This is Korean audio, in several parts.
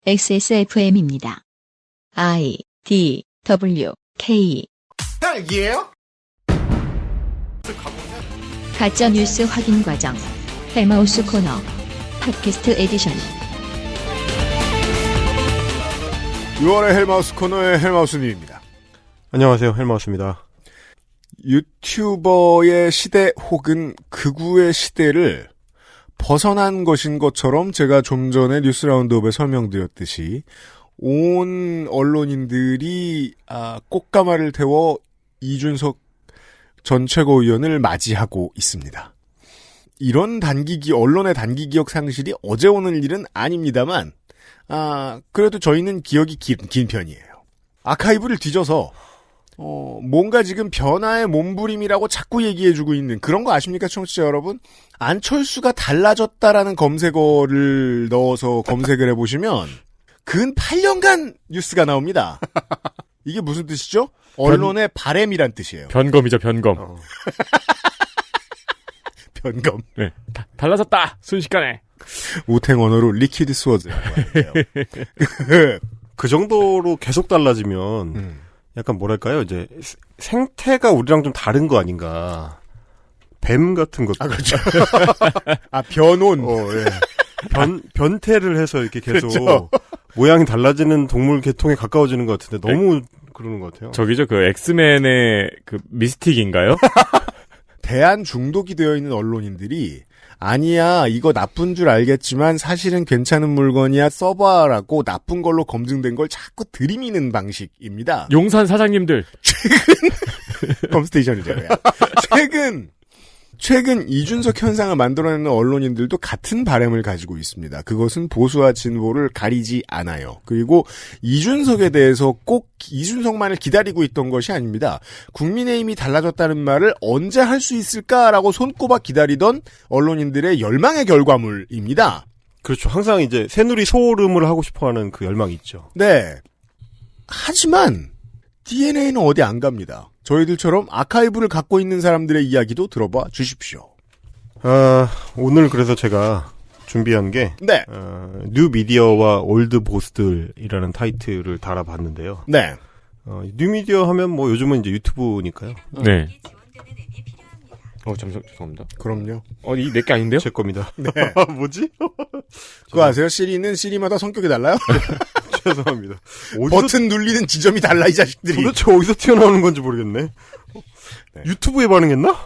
XSFM입니다. I, D, W, K. 딸기예요? 가짜 뉴스 확인 과정. 헬마우스 코너. 팟캐스트 에디션. 6월의 헬마우스 코너의 헬마우스님입니다. 안녕하세요. 헬마우스입니다. 유튜버의 시대 혹은 극우의 시대를 벗어난 것인 것처럼 제가 좀 전에 뉴스 라운드업에 설명드렸듯이 온 언론인들이 꽃가마를 태워 이준석 전 최고위원을 맞이하고 있습니다. 이런 언론의 단기 기억 상실이 어제 오늘 일은 아닙니다만 그래도 저희는 기억이 긴 편이에요. 아카이브를 뒤져서 뭔가 지금 변화의 몸부림이라고 자꾸 얘기해주고 있는 그런 거 아십니까, 청취자 여러분? 안철수가 달라졌다라는 검색어를 넣어서 검색을 해보시면 근 8년간 뉴스가 나옵니다. 이게 무슨 뜻이죠? 언론의 바램이란 뜻이에요. 변검이죠, 변검. 변검. 네. 달라졌다! 순식간에. 우탱 언어로 리퀴드 스워드라고 하는데요. 그 정도로 계속 달라지면, 약간 뭐랄까요, 이제, 생태가 우리랑 좀 다른 거 아닌가. 뱀 같은 것. 그렇죠. 변온. 예. 변태를 해서 이렇게 계속 그렇죠. 모양이 달라지는 동물 계통에 가까워지는 것 같은데 너무 그러는 것 같아요. 저기죠, 그 엑스맨의 그 미스틱인가요? 대한 중독이 되어 있는 언론인들이 아니야 이거 나쁜 줄 알겠지만 사실은 괜찮은 물건이야 써봐라고 나쁜 걸로 검증된 걸 자꾸 들이미는 방식입니다. 용산 사장님들. 컴스테이션이죠. 최근 이준석 현상을 만들어내는 언론인들도 같은 바램을 가지고 있습니다. 그것은 보수와 진보를 가리지 않아요. 그리고 이준석에 대해서 꼭 이준석만을 기다리고 있던 것이 아닙니다. 국민의힘이 달라졌다는 말을 언제 할 수 있을까라고 손꼽아 기다리던 언론인들의 열망의 결과물입니다. 그렇죠. 항상 이제 새누리 소름을 하고 싶어하는 그 열망이 있죠. 네. 하지만 DNA는 어디 안 갑니다. 저희들처럼 아카이브를 갖고 있는 사람들의 이야기도 들어봐 주십시오. 오늘 그래서 제가 준비한 게 네. 뉴 미디어와 올드 보스들이라는 타이틀을 달아봤는데요. 네. 뉴 미디어 하면 뭐 요즘은 이제 유튜브니까요. 네. 잠시만, 죄송합니다. 그럼요. 이 내게 아닌데요? 제 겁니다. 네. 뭐지? 그거 아세요? 시리는 시리마다 성격이 달라요? 죄송합니다. 버튼 눌리는 지점이 달라, 이 자식들이. 도대체 어디서 튀어나오는 건지 모르겠네. 네. 유튜브에 반응했나?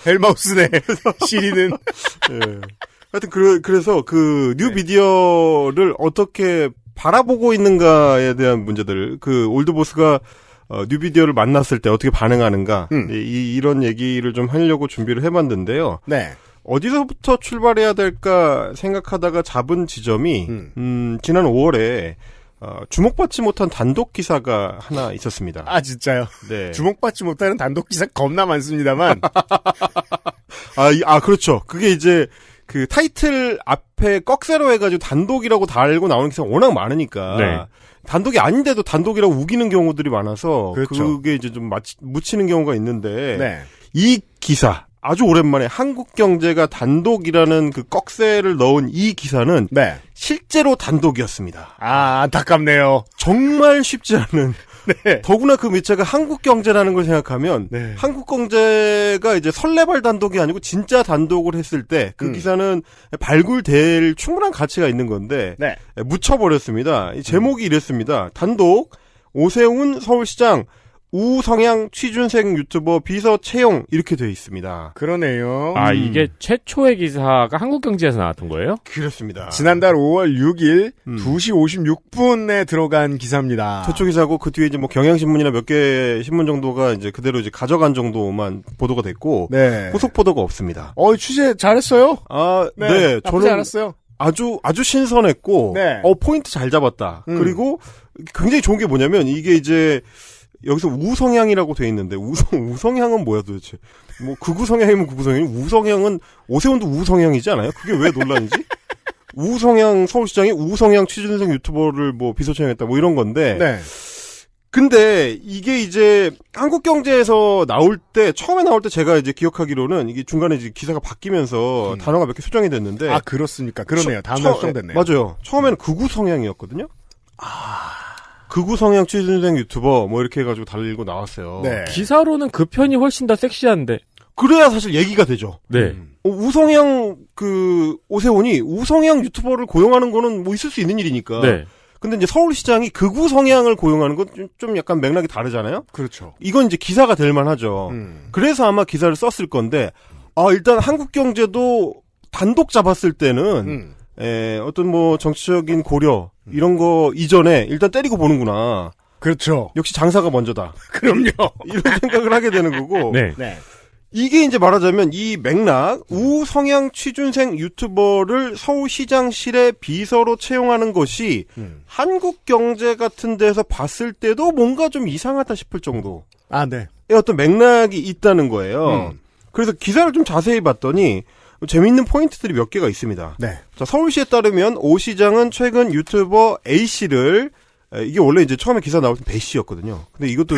헬마우스네. 시리는. 네. 하여튼 그래서 그 뉴 미디어를 어떻게 바라보고 있는가에 대한 문제들, 그 올드보스가 뉴 미디어를 만났을 때 어떻게 반응하는가, 이런 얘기를 좀 하려고 준비를 해봤는데요. 네. 어디서부터 출발해야 될까 생각하다가 잡은 지점이, 지난 5월에, 주목받지 못한 단독 기사가 하나 있었습니다. 진짜요? 네. 주목받지 못하는 단독 기사 겁나 많습니다만. 그렇죠. 그게 이제, 그 타이틀 앞에 꺽쇠로 해가지고 단독이라고 달고 나오는 기사가 워낙 많으니까. 네. 단독이 아닌데도 단독이라고 우기는 경우들이 많아서. 그렇죠. 그게 이제 좀 묻히는 경우가 있는데. 네. 이 기사. 아주 오랜만에 한국경제가 단독이라는 그 꺽쇠를 넣은 이 기사는. 네. 실제로 단독이었습니다. 안타깝네요. 정말 쉽지 않은. 네. 더구나 그 밑자가 한국경제라는 걸 생각하면. 네. 한국경제가 이제 설레발 단독이 아니고 진짜 단독을 했을 때 그 기사는 발굴될 충분한 가치가 있는 건데. 네. 묻혀버렸습니다. 이 제목이 이랬습니다. 단독, 오세훈 서울시장, 우성향 취준생 유튜버 비서 채용 이렇게 돼 있습니다. 그러네요. 이게 최초의 기사가 한국경제에서 나왔던 거예요? 그렇습니다. 지난달 5월 6일 2시 56분에 들어간 기사입니다. 최초 기사고 그 뒤에 이제 뭐 경향신문이나 몇 개 신문 정도가 이제 그대로 이제 가져간 정도만 보도가 됐고. 네. 후속 보도가 없습니다. 취재 잘했어요. 네. 나쁘지 않았어요. 아주 신선했고. 네. 포인트 잘 잡았다. 그리고 굉장히 좋은 게 뭐냐면 이게 이제 여기서 우성향이라고 돼 있는데 우성향은 뭐야 도대체? 뭐 극우성향이면 극우성향이 우성향은 오세훈도 우성향이지 않아요? 그게 왜 논란이지? 우성향 서울시장이 우성향 취준생 유튜버를 뭐 비서 채용했다 뭐 이런 건데. 네. 근데 이게 이제 한국경제에서 처음에 나올 때 제가 이제 기억하기로는 이게 중간에 이제 기사가 바뀌면서 단어가 몇 개 수정이 됐는데. 아, 그렇습니까. 그러네요. 단어가 수정됐네요. 맞아요. 처음에는 극우 성향이었거든요. 극우 성향 취준생 유튜버 뭐 이렇게 해가지고 달리고 나왔어요. 네. 기사로는 그 편이 훨씬 더 섹시한데. 그래야 사실 얘기가 되죠. 네. 우성향 오세훈이 우성향 유튜버를 고용하는 거는 뭐 있을 수 있는 일이니까. 네. 근데 이제 서울시장이 극우 성향을 고용하는 건 좀 약간 맥락이 다르잖아요. 그렇죠. 이건 이제 기사가 될 만하죠. 그래서 아마 기사를 썼을 건데, 일단 한국경제도 단독 잡았을 때는 어떤 뭐 정치적인 고려 이런 거 이전에 일단 때리고 보는구나. 그렇죠. 역시 장사가 먼저다. 그럼요. 이런 생각을 하게 되는 거고. 네. 네. 이게 이제 말하자면 이 맥락 우성향 취준생 유튜버를 서울시장실의 비서로 채용하는 것이 한국경제 같은 데서 봤을 때도 뭔가 좀 이상하다 싶을 정도의 아, 네. 어떤 맥락이 있다는 거예요. 그래서 기사를 좀 자세히 봤더니 재미있는 포인트들이 몇 개가 있습니다. 네. 자, 서울시에 따르면 오 시장은 최근 유튜버 A씨를 이게 원래 이제 처음에 기사 나올 때 배씨였거든요. 근데 이것도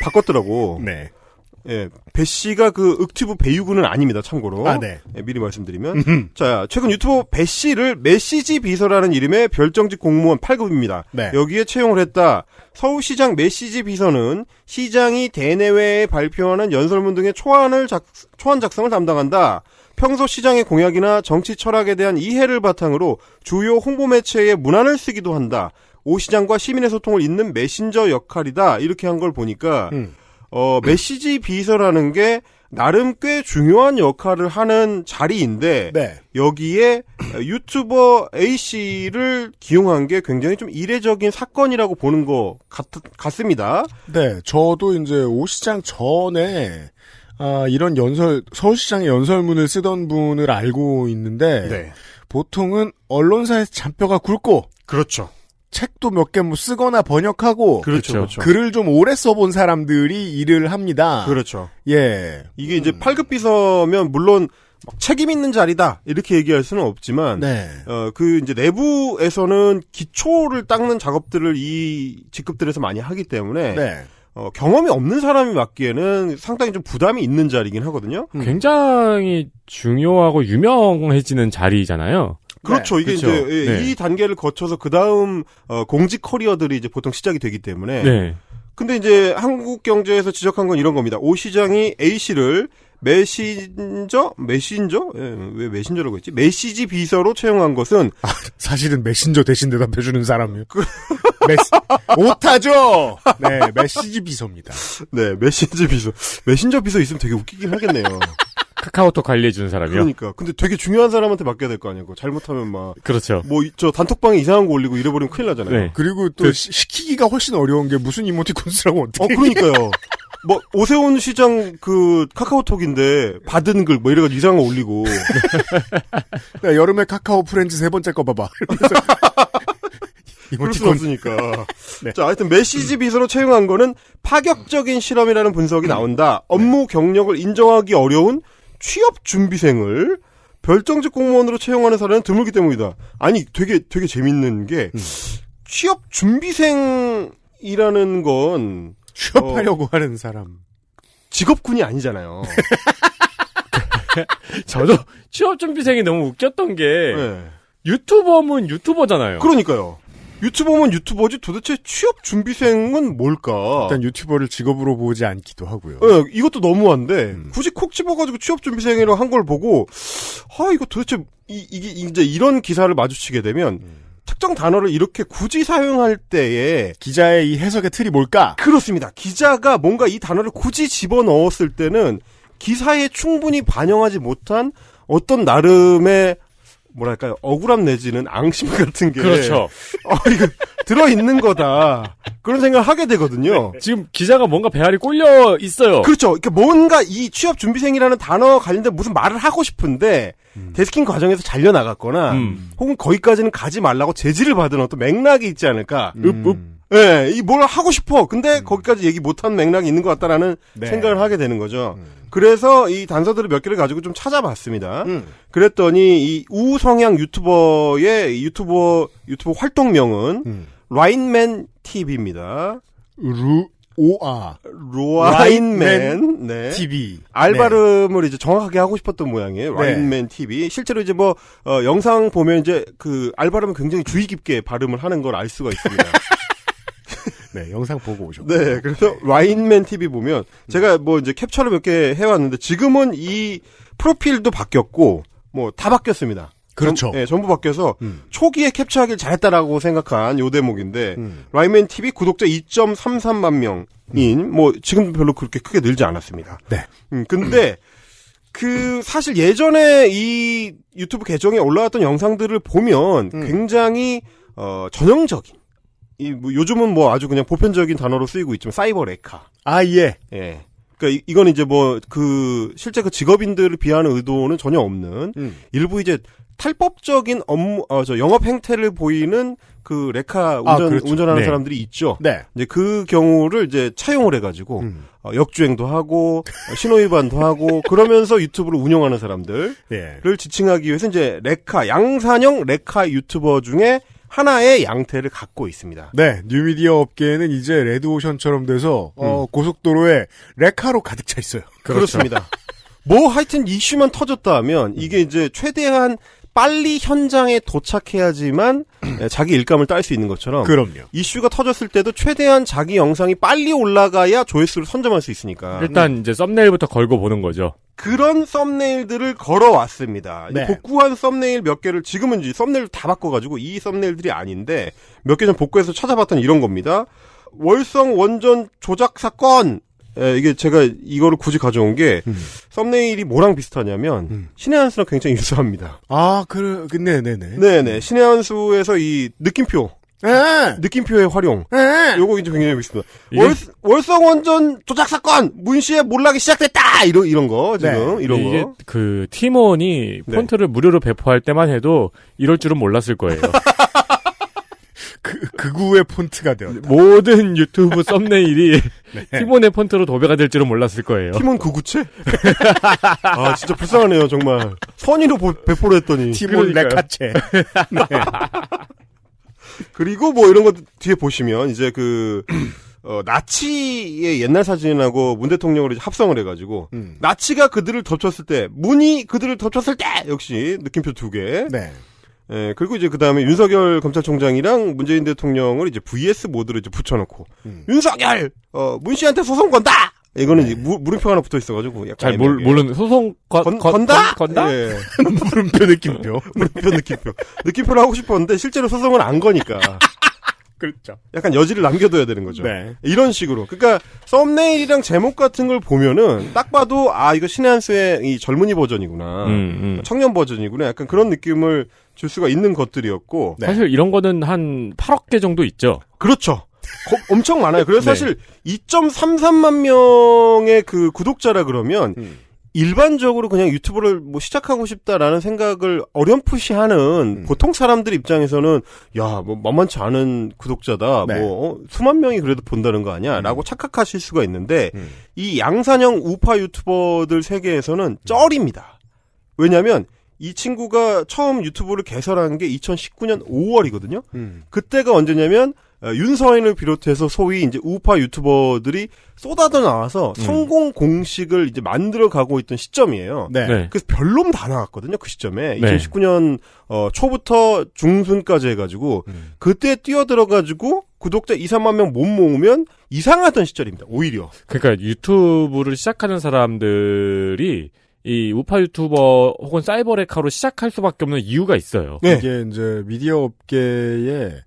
바꿨더라고. 네. 예, 배 씨가 그 윽튜브 배유군은 아닙니다, 참고로. 아, 네. 예, 미리 말씀드리면. 자, 최근 유튜버 배 씨를 메시지 비서라는 이름의 별정직 공무원 8급입니다. 네. 여기에 채용을 했다. 서울시장 메시지 비서는 시장이 대내외에 발표하는 연설문 등의 초안 작성을 담당한다. 평소 시장의 공약이나 정치 철학에 대한 이해를 바탕으로 주요 홍보 매체의 문안을 쓰기도 한다. 오 시장과 시민의 소통을 잇는 메신저 역할이다. 이렇게 한 걸 보니까 메시지 비서라는 게 나름 꽤 중요한 역할을 하는 자리인데 네. 여기에 유튜버 A씨를 기용한 게 굉장히 좀 이례적인 사건이라고 보는 것 같습니다. 네. 저도 이제 오 시장 전에 이런 서울시장의 연설문을 쓰던 분을 알고 있는데 네. 보통은 언론사에서 잔뼈가 굵고 그렇죠. 책도 몇 개 뭐 쓰거나 번역하고 그렇죠. 글을 좀 오래 써본 사람들이 일을 합니다. 그렇죠. 예. 이게 이제 8급 비서면 물론 막 책임 있는 자리다 이렇게 얘기할 수는 없지만 네. 그 이제 내부에서는 기초를 닦는 작업들을 이 직급들에서 많이 하기 때문에 네. 경험이 없는 사람이 맡기에는 상당히 좀 부담이 있는 자리긴 하거든요. 굉장히 중요하고 유명해지는 자리잖아요. 그렇죠. 네, 이게 그렇죠. 이제 네. 이 단계를 거쳐서 그 다음 공직 커리어들이 이제 보통 시작이 되기 때문에. 네. 근데 이제 한국경제에서 지적한 건 이런 겁니다. 오 시장이 A 씨를 메신저? 예, 왜 메신저라고 했지? 메시지 비서로 채용한 것은 사실은 메신저 대신 대답해주는 사람이요. 오타죠. 네, 메시지 비서입니다. 네 메신저 비서. 메신저 비서 있으면 되게 웃기긴 하겠네요. 카카오톡 관리해주는 사람이요? 그러니까. 근데 되게 중요한 사람한테 맡겨야 될 거 아니에요. 잘못하면 막. 그렇죠. 뭐, 저 단톡방에 이상한 거 올리고 잃어버리면 큰일 나잖아요. 네. 그리고 또 시키기가 훨씬 어려운 게 무슨 이모티콘 쓰라고 어떻게. 그러니까요. 뭐, 오세훈 시장 그 카카오톡인데 받은 글 뭐 이래가지고 이상한 거 올리고. 네, 여름에 카카오 프렌즈 세 번째 거 봐봐. 그럴 수 이모티콘. 없으니까. 네. 자, 하여튼 메시지 비서로 채용한 거는 파격적인 실험이라는 분석이 나온다. 업무 경력을 인정하기 어려운 취업 준비생을 별정직 공무원으로 채용하는 사례는 드물기 때문이다. 아니, 되게 재밌는 게 취업 준비생이라는 건 취업하려고 하는 사람. 직업군이 아니잖아요. 저도 취업준비생이 너무 웃겼던 게 네. 유튜버면 유튜버잖아요. 그러니까요. 유튜버면 유튜버지 도대체 취업 준비생은 뭘까? 일단 유튜버를 직업으로 보지 않기도 하고요. 네, 이것도 너무한데 굳이 콕 집어가지고 취업 준비생이라고 한 걸 보고 이거 도대체 이게 이제 이런 기사를 마주치게 되면 특정 단어를 이렇게 굳이 사용할 때에 기자의 이 해석의 틀이 뭘까? 그렇습니다. 기자가 뭔가 이 단어를 굳이 집어넣었을 때는 기사에 충분히 반영하지 못한 어떤 나름의 뭐랄까요, 억울함 내지는 앙심 같은 게. 그렇죠. 이거 들어있는 거다. 그런 생각을 하게 되거든요. 지금 기자가 뭔가 배알이 꼴려 있어요. 그렇죠. 그러니까 뭔가 이 취업 준비생이라는 단어 관련된 무슨 말을 하고 싶은데, 데스킹 과정에서 잘려나갔거나, 혹은 거기까지는 가지 말라고 제지를 받은 어떤 맥락이 있지 않을까. 예, 이 뭘 하고 싶어. 근데 거기까지 얘기 못한 맥락이 있는 것 같다라는 네. 생각을 하게 되는 거죠. 그래서 이 단서들을 몇 개를 가지고 좀 찾아봤습니다. 그랬더니 이 우성향 유튜버의 유튜버 활동명은 라인맨 TV입니다. 라인맨 네. TV. 알바름을 이제 정확하게 하고 싶었던 모양이에요. 라인맨 TV. 실제로 이제 뭐 영상 보면 이제 그 알바름을 굉장히 주의 깊게 발음을 하는 걸 알 수가 있습니다. 네, 영상 보고 오셨고. 네, 그래서 라인맨 TV 보면 제가 뭐 이제 캡처를 몇 개 해왔는데 지금은 이 프로필도 바뀌었고 뭐 다 바뀌었습니다. 그렇죠. 네, 전부 바뀌어서 초기에 캡처하길 잘했다라고 생각한 요 대목인데 라인맨 TV 구독자 2.33만 명인 뭐 지금 별로 그렇게 크게 늘지 않았습니다. 네. 근데 그 사실 예전에 이 유튜브 계정에 올라왔던 영상들을 보면 굉장히 전형적인 뭐 요즘은 뭐 아주 그냥 보편적인 단어로 쓰이고 있지만 사이버 레카. 아, 예. 예. 그러니까 이건 이제 뭐 실제 그 직업인들을 비하하는 의도는 전혀 없는 일부 이제 탈법적인 영업 행태를 보이는 그 레카 그렇죠. 운전하는 네. 사람들이 있죠. 네. 이제 그 경우를 이제 차용을 해가지고 역주행도 하고 신호위반도 하고 그러면서 유튜브를 운영하는 사람들을 예. 지칭하기 위해서 이제 레카 양산형 레카 유튜버 중에 하나의 양태를 갖고 있습니다. 네, 뉴미디어 업계에는 이제 레드오션처럼 돼서 고속도로에 레카로 가득 차 있어요. 그렇습니다. 뭐 하여튼 이슈만 터졌다 하면 이게 이제 최대한 빨리 현장에 도착해야지만 자기 일감을 딸 수 있는 것처럼 그럼요. 이슈가 터졌을 때도 최대한 자기 영상이 빨리 올라가야 조회수를 선점할 수 있으니까 일단 이제 썸네일부터 걸고 보는 거죠. 그런 썸네일들을 걸어왔습니다. 네. 이 복구한 썸네일 몇 개를 지금은 이제 썸네일을 다 바꿔가지고 이 썸네일들이 아닌데 몇 개 전 복구해서 찾아봤더니 이런 겁니다. 월성 원전 조작 사건. 이게 제가 이거를 굳이 가져온 게 썸네일이 뭐랑 비슷하냐면 신의 한 수랑 굉장히 유사합니다. 아, 네네네. 네네. 신의 한 수에서 이 느낌표의 활용. 요거 이제 굉장히 비슷합니다. 월성 원전 조작 사건 문씨의 몰락이 시작됐다. 이런 거 지금 네. 이런 이게 거. 그 팀원이 네. 폰트를 무료로 배포할 때만 해도 이럴 줄은 몰랐을 거예요. 극우의 폰트가 되었다. 모든 유튜브 썸네일이 팀원의 폰트로 도배가 될 줄은 몰랐을 거예요. 팀원 구구체? 아 진짜 불쌍하네요 정말. 선의로 배포를 했더니. 팀원 레카체. 네. 그리고 뭐 이런 거 뒤에 보시면 이제 나치의 옛날 사진하고 문 대통령으로 이제 합성을 해가지고 나치가 그들을 덮쳤을 때 문이 그들을 덮쳤을 때 역시 느낌표 2개. 네. 예, 그리고 이제 그 다음에 윤석열 검찰총장이랑 문재인 대통령을 이제 VS 모드로 이제 붙여놓고 윤석열 문 씨한테 소송 건다. 이거는 이제 물음표 하나 붙어 있어가지고 약간 잘 모르는 소송 건다? 건다? 예. 물음표 느낌표. 물음표 느낌표를 하고 싶었는데 실제로 소송은 안 거니까. 그렇죠. 약간 여지를 남겨둬야 되는 거죠. 네. 이런 식으로. 그러니까 썸네일이랑 제목 같은 걸 보면은 딱 봐도 이거 신의 한 수의 이 젊은이 버전이구나. 청년 버전이구나. 약간 그런 느낌을 줄 수가 있는 것들이었고. 네. 사실 이런 거는 한 8억 개 정도 있죠. 그렇죠. 엄청 많아요. 그래서 네. 사실 2.33만 명의 그 구독자라 그러면 일반적으로 그냥 유튜브를 뭐 시작하고 싶다라는 생각을 어렴풋이 하는 보통 사람들 입장에서는 야, 뭐 만만치 않은 구독자다. 네. 수만 명이 그래도 본다는 거 아니야라고 착각하실 수가 있는데 이 양산형 우파 유튜버들 세계에서는 쩔입니다. 왜냐면 이 친구가 처음 유튜브를 개설한 게 2019년 5월이거든요. 그때가 언제냐면 윤서인을 비롯해서 소위 이제 우파 유튜버들이 쏟아져 나와서 성공 공식을 이제 만들어 가고 있던 시점이에요. 네. 네. 그래서 별놈 다 나왔거든요, 그 시점에. 네. 2019년 초부터 중순까지 해가지고 그때 뛰어들어가지고 구독자 2, 3만 명 못 모으면 이상하던 시절입니다. 오히려. 그러니까 유튜브를 시작하는 사람들이 이 우파 유튜버 혹은 사이버 레카로 시작할 수밖에 없는 이유가 있어요. 네. 이게 이제 미디어 업계에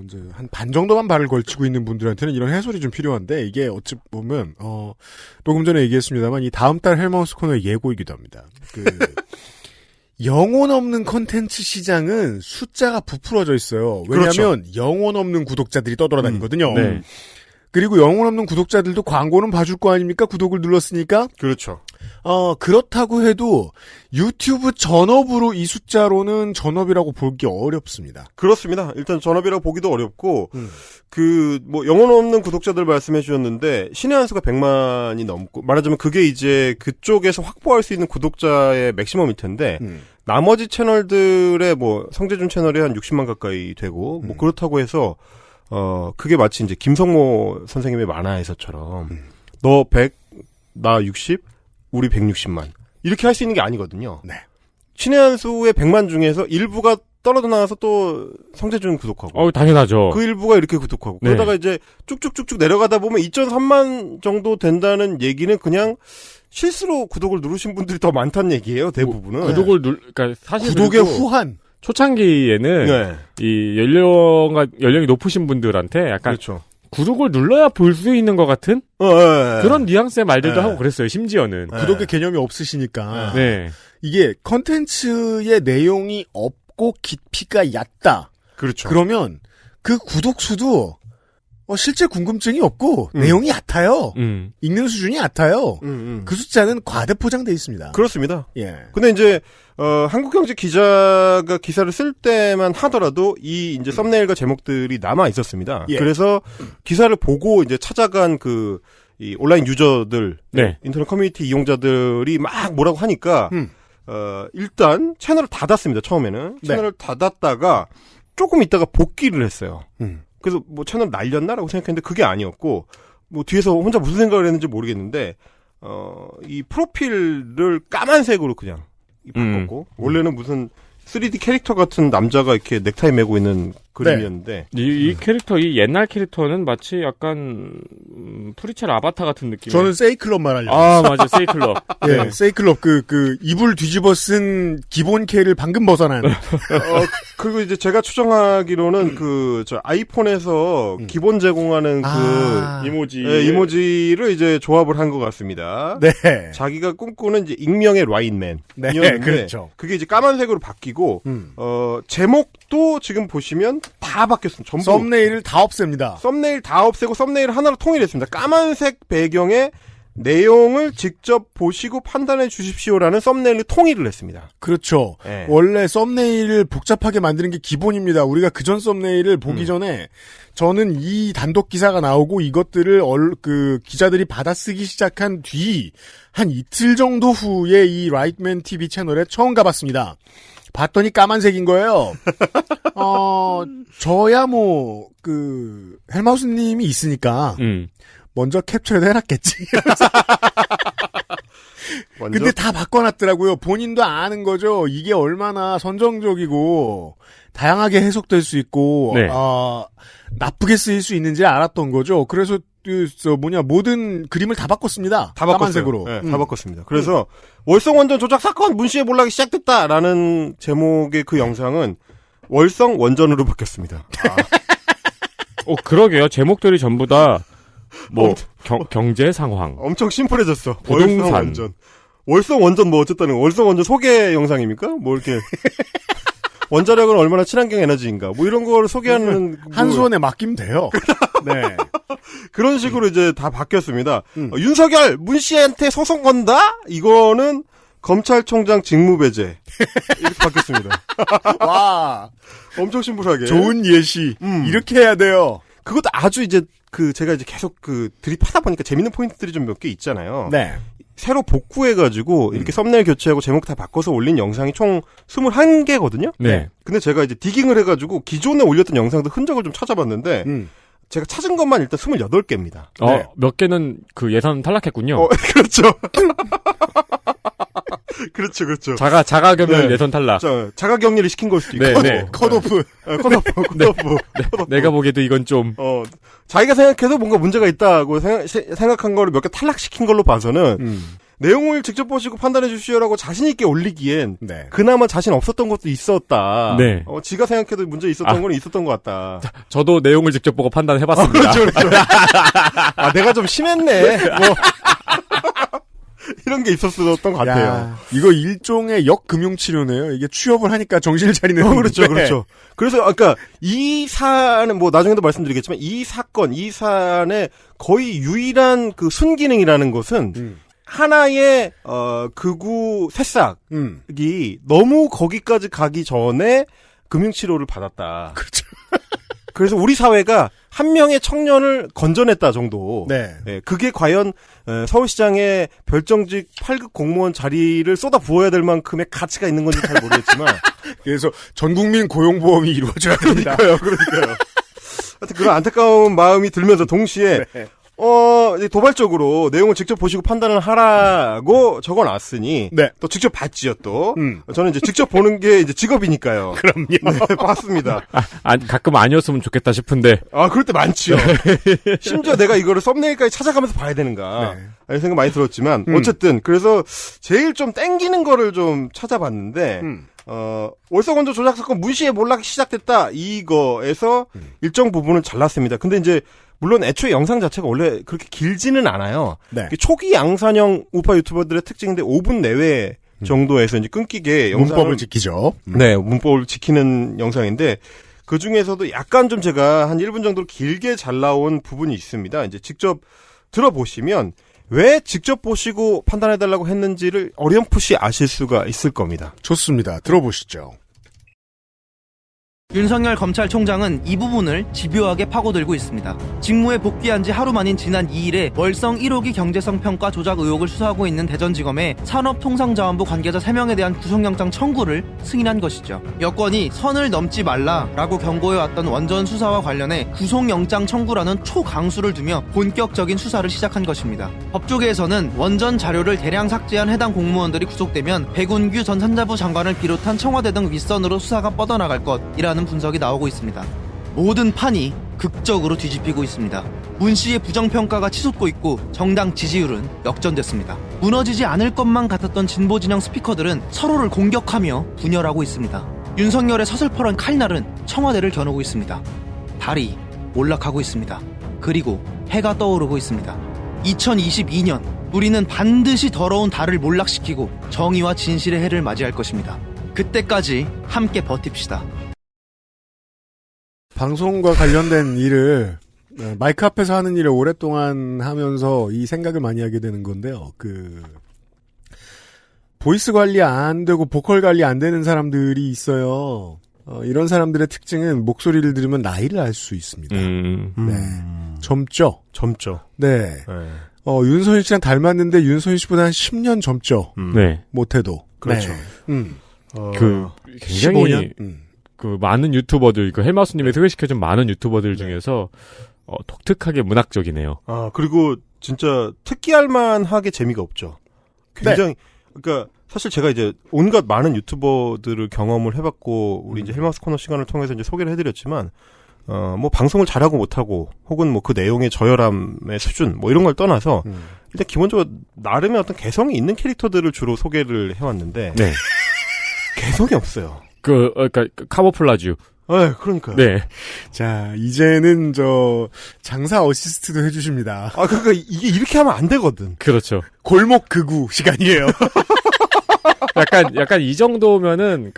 이제 한 반 정도만 발을 걸치고 있는 분들한테는 이런 해설이 좀 필요한데 이게 어찌 보면 조금 전에 얘기했습니다만 이 다음 달 헬마우스 코너의 예고이기도 합니다. 영혼 없는 콘텐츠 시장은 숫자가 부풀어져 있어요. 왜냐하면 그렇죠. 영혼 없는 구독자들이 떠돌아다니거든요. 네. 그리고 영혼 없는 구독자들도 광고는 봐줄 거 아닙니까? 구독을 눌렀으니까. 그렇죠. 그렇다고 해도 유튜브 전업으로 이 숫자로는 전업이라고 보기 어렵습니다. 그렇습니다. 일단 전업이라고 보기도 어렵고, 영혼 없는 구독자들 말씀해 주셨는데, 신의 한 수가 100만이 넘고, 말하자면 그게 이제 그쪽에서 확보할 수 있는 구독자의 맥시멈일 텐데, 나머지 채널들의 성재준 채널이 한 60만 가까이 되고, 그렇다고 해서, 그게 마치 이제 김성모 선생님의 만화에서처럼 너 100, 나 60, 우리 160만 이렇게 할 수 있는 게 아니거든요. 네. 신의 한 수의 100만 중에서 일부가 떨어져 나와서 또 성재준 구독하고. 당연하죠. 그 일부가 이렇게 구독하고. 네. 그러다가 이제 쭉쭉쭉쭉 내려가다 보면 2.3만 정도 된다는 얘기는 그냥 실수로 구독을 누르신 분들이 더 많다는 얘기예요, 대부분은. 구독을 그러니까 사실 구독의 그리고 후한. 초창기에는 네. 이 연령이 높으신 분들한테 약간 그렇죠. 구독을 눌러야 볼 수 있는 것 같은 네. 그런 뉘앙스의 말들도 네. 하고 그랬어요. 심지어는. 네. 구독의 개념이 없으시니까. 네. 이게 컨텐츠의 내용이 없고 깊이가 얕다. 그렇죠. 그러면 그 구독수도 실제 궁금증이 없고 내용이 얕아요. 읽는 수준이 얕아요. 그 숫자는 과대 포장돼 있습니다. 그렇습니다. 예. 근데 이제 한국경제 기자가 기사를 쓸 때만 하더라도 이 이제 썸네일과 제목들이 남아 있었습니다. 예. 그래서 기사를 보고 이제 찾아간 이 온라인 유저들, 네. 인터넷 커뮤니티 이용자들이 막 뭐라고 하니까 일단 채널을 닫았습니다. 처음에는 네. 채널을 닫았다가 조금 있다가 복귀를 했어요. 그래서 뭐 채널 날렸나라고 생각했는데 그게 아니었고 뭐 뒤에서 혼자 무슨 생각을 했는지 모르겠는데 이 프로필을 까만색으로 그냥 바꿨고 원래는 무슨 3D 캐릭터 같은 남자가 이렇게 넥타이 메고 있는 그림이었는데 이 캐릭터, 이 옛날 캐릭터는 마치 약간 프리첼 아바타 같은 느낌. 저는 세이클럽 말하려고. 맞아, 세이클럽. 예, 네. 세이클럽 이불 뒤집어 쓴 기본 K를 방금 벗어난. 그리고 이제 제가 추정하기로는 저 아이폰에서 기본 제공하는 이모지를 이제 조합을 한 것 같습니다. 네. 자기가 꿈꾸는 이제 익명의 라인맨. 네, 그렇죠. 그게 이제 까만색으로 바뀌고 제목도 지금 보시면 다 바뀌었습니다. 전부 썸네일을 다 없앱니다. 썸네일 다 없애고 썸네일 하나로 통일했습니다. 까만색 배경에 내용을 직접 보시고 판단해 주십시오라는 썸네일을 통일을 했습니다. 그렇죠. 네. 원래 썸네일을 복잡하게 만드는 게 기본입니다. 우리가 그전 썸네일을 보기 전에 저는 이 단독 기사가 나오고 이것들을 기자들이 받아쓰기 시작한 뒤 한 이틀 정도 후에 이 라이트맨 TV 채널에 처음 가봤습니다. 봤더니 까만색인 거예요. 저야 헬마우스님이 있으니까 먼저 캡처를 해놨겠지. 근데 다 바꿔놨더라고요. 본인도 아는 거죠. 이게 얼마나 선정적이고 다양하게 해석될 수 있고 네. 나쁘게 쓰일 수 있는지 알았던 거죠. 그래서 모든 그림을 다 바꿨습니다. 다 바꿨어요. 까만색으로. 네, 다 바꿨습니다. 그래서 월성 원전 조작 사건 문씨의 몰락이 시작됐다라는 제목의 그 영상은 월성 원전으로 바뀌었습니다. 그러게요. 제목들이 전부 다 경제 상황. 엄청 심플해졌어. 부동산. 월성 원전. 월성 원전 어쨌다는 월성 원전 소개 영상입니까? 뭐 이렇게 원자력은 얼마나 친환경 에너지인가 뭐 이런 걸 소개하는 한 손에 맡기면 돼요. 네. 그런 식으로 이제 다 바뀌었습니다. 윤석열 문 씨한테 소송 건다? 이거는 검찰총장 직무배제 이렇게 바뀌었습니다. 와, 엄청 심플하게. 좋은 예시. 이렇게 해야 돼요. 그것도 아주 이제 제가 이제 계속 드립하다 보니까 재밌는 포인트들이 좀 몇 개 있잖아요. 네. 새로 복구해가지고 이렇게 썸네일 교체하고 제목 다 바꿔서 올린 영상이 총 21개거든요. 네. 근데 제가 이제 디깅을 해가지고 기존에 올렸던 영상들 흔적을 좀 찾아봤는데 제가 찾은 것만 일단 28개입니다. 네. 몇 개는 예산 탈락했군요. 그렇죠. 그렇죠. 자가격리 네. 예산 탈락. 자가격리를 시킨 걸 수도 있고. 네. 컷오프. 컷오프. 내가 보기에도 이건 좀. 자기가 생각해도 뭔가 문제가 있다고 생각한 거를 몇 개 탈락시킨 걸로 봐서는 내용을 직접 보시고 판단해 주시오라고 자신 있게 올리기엔 네. 그나마 자신 없었던 것도 있었다. 네. 지가 생각해도 문제 있었던 거는 있었던 것 같다. 저도 내용을 직접 보고 판단해봤습니다. 그렇죠. 내가 좀 심했네. 이런 게 있었던 것 같아요. 야, 이거 일종의 역금융치료네요. 이게 취업을 하니까 정신을 차리는. 그렇죠. 그래서 아까 이 사안은 나중에도 말씀드리겠지만 이 사안의 거의 유일한 순기능이라는 것은 하나의 극우 새싹이 너무 거기까지 가기 전에 금융치료를 받았다. 그렇죠. 그래서 우리 사회가 한 명의 청년을 건져냈다 정도. 네. 그게 과연 서울시장의 별정직 8급 공무원 자리를 쏟아 부어야 될 만큼의 가치가 있는 건지 잘 모르겠지만. 그래서 전국민 고용보험이 이루어져야 됩니다. 그러니까요. 하여튼 그런 안타까운 마음이 들면서 동시에 이제 도발적으로 내용을 직접 보시고 판단을 하라고 적어놨으니 네. 또 직접 봤지요 또. 저는 이제 직접 보는 게 이제 직업이니까요. 그럼요. 네, 봤습니다. 가끔 아니었으면 좋겠다 싶은데. 아, 그럴 때 많지요. 심지어 내가 이거를 썸네일까지 찾아가면서 봐야 되는가. 네. 이런 생각 많이 들었지만, 어쨌든, 그래서 제일 좀 땡기는 거를 좀 찾아봤는데, 월성원조 조작 사건 문시에 몰락이 시작됐다. 이거에서 일정 부분은 잘났습니다. 근데 이제, 물론 애초에 영상 자체가 원래 그렇게 길지는 않아요. 네. 초기 양산형 우파 유튜버들의 특징인데 5분 내외 정도에서 이제 끊기게 영상을 문법을 지키죠. 네, 문법을 지키는 영상인데 그 중에서도 약간 좀 제가 한 1분 정도 길게 잘 나온 부분이 있습니다. 이제 직접 들어보시면 왜 직접 보시고 판단해달라고 했는지를 어렴풋이 아실 수가 있을 겁니다. 좋습니다. 들어보시죠. 윤석열 검찰총장은 이 부분을 집요하게 파고들고 있습니다. 직무에 복귀한 지 하루 만인 지난 2일에 월성 1호기 경제성 평가 조작 의혹을 수사하고 있는 대전지검에 산업통상자원부 관계자 3명에 대한 구속영장 청구를 승인한 것이죠. 여권이 선을 넘지 말라라고 경고해왔던 원전 수사와 관련해 구속영장 청구라는 초강수를 두며 본격적인 수사를 시작한 것입니다. 법조계에서는 원전 자료를 대량 삭제한 해당 공무원들이 구속되면 백운규 전 산자부 장관을 비롯한 청와대 등 윗선으로 수사가 뻗어나갈 것이라는 분석이 나오고 있습니다. 모든 판이 극적으로 뒤집히고 있습니다. 문 씨의 부정평가가 치솟고 있고 정당 지지율은 역전됐습니다. 무너지지 않을 것만 같았던 진보 진영 스피커들은 서로를 공격하며 분열하고 있습니다. 윤석열의 서슬퍼런 칼날은 청와대를 겨누고 있습니다. 달이 올라가고 있습니다. 그리고 해가 떠오르고 있습니다. 2022년 우리는 반드시 더러운 달을 몰락시키고 정의와 진실의 해를 맞이할 것입니다. 그때까지 함께 버팁시다. 방송과 관련된 일을 마이크 앞에서 하는 일을 오랫동안 하면서 이 생각을 많이 하게 되는 건데요. 보이스 관리 안 되고 보컬 관리 안 되는 사람들이 있어요. 이런 사람들의 특징은 목소리를 들으면 나이를 알 수 있습니다. 네. 젊죠? 젊죠. 네. 윤선희 씨랑 닮았는데 윤선희 씨보다 한 10년 젊죠? 네. 못해도. 그렇죠. 네. 굉장히 15년? 많은 유튜버들, 헬마우스님이 소개시켜준 많은 유튜버들 중에서 독특하게 문학적이네요. 아, 그리고 진짜 특기할 만하게 재미가 없죠. 굉장히, 그러니까 사실 제가 이제 온갖 많은 유튜버들을 경험을 해봤고, 우리 이제 헬마우스 코너 시간을 통해서 이제 소개를 해드렸지만, 뭐 방송을 잘하고 못하고, 혹은 뭐 그 내용의 저열함의 수준, 뭐 이런 걸 떠나서, 일단 기본적으로 나름의 어떤 개성이 있는 캐릭터들을 주로 소개를 해왔는데, 네. 개성이 없어요. 그러니까 카모플라주. 네, 그러니까요. 네. 자, 이제는 장사 어시스트도 해주십니다. 아, 그러니까 이게 이렇게 하면 안 되거든. 그렇죠. 골목 극우 시간이에요. 약간 이 정도면은,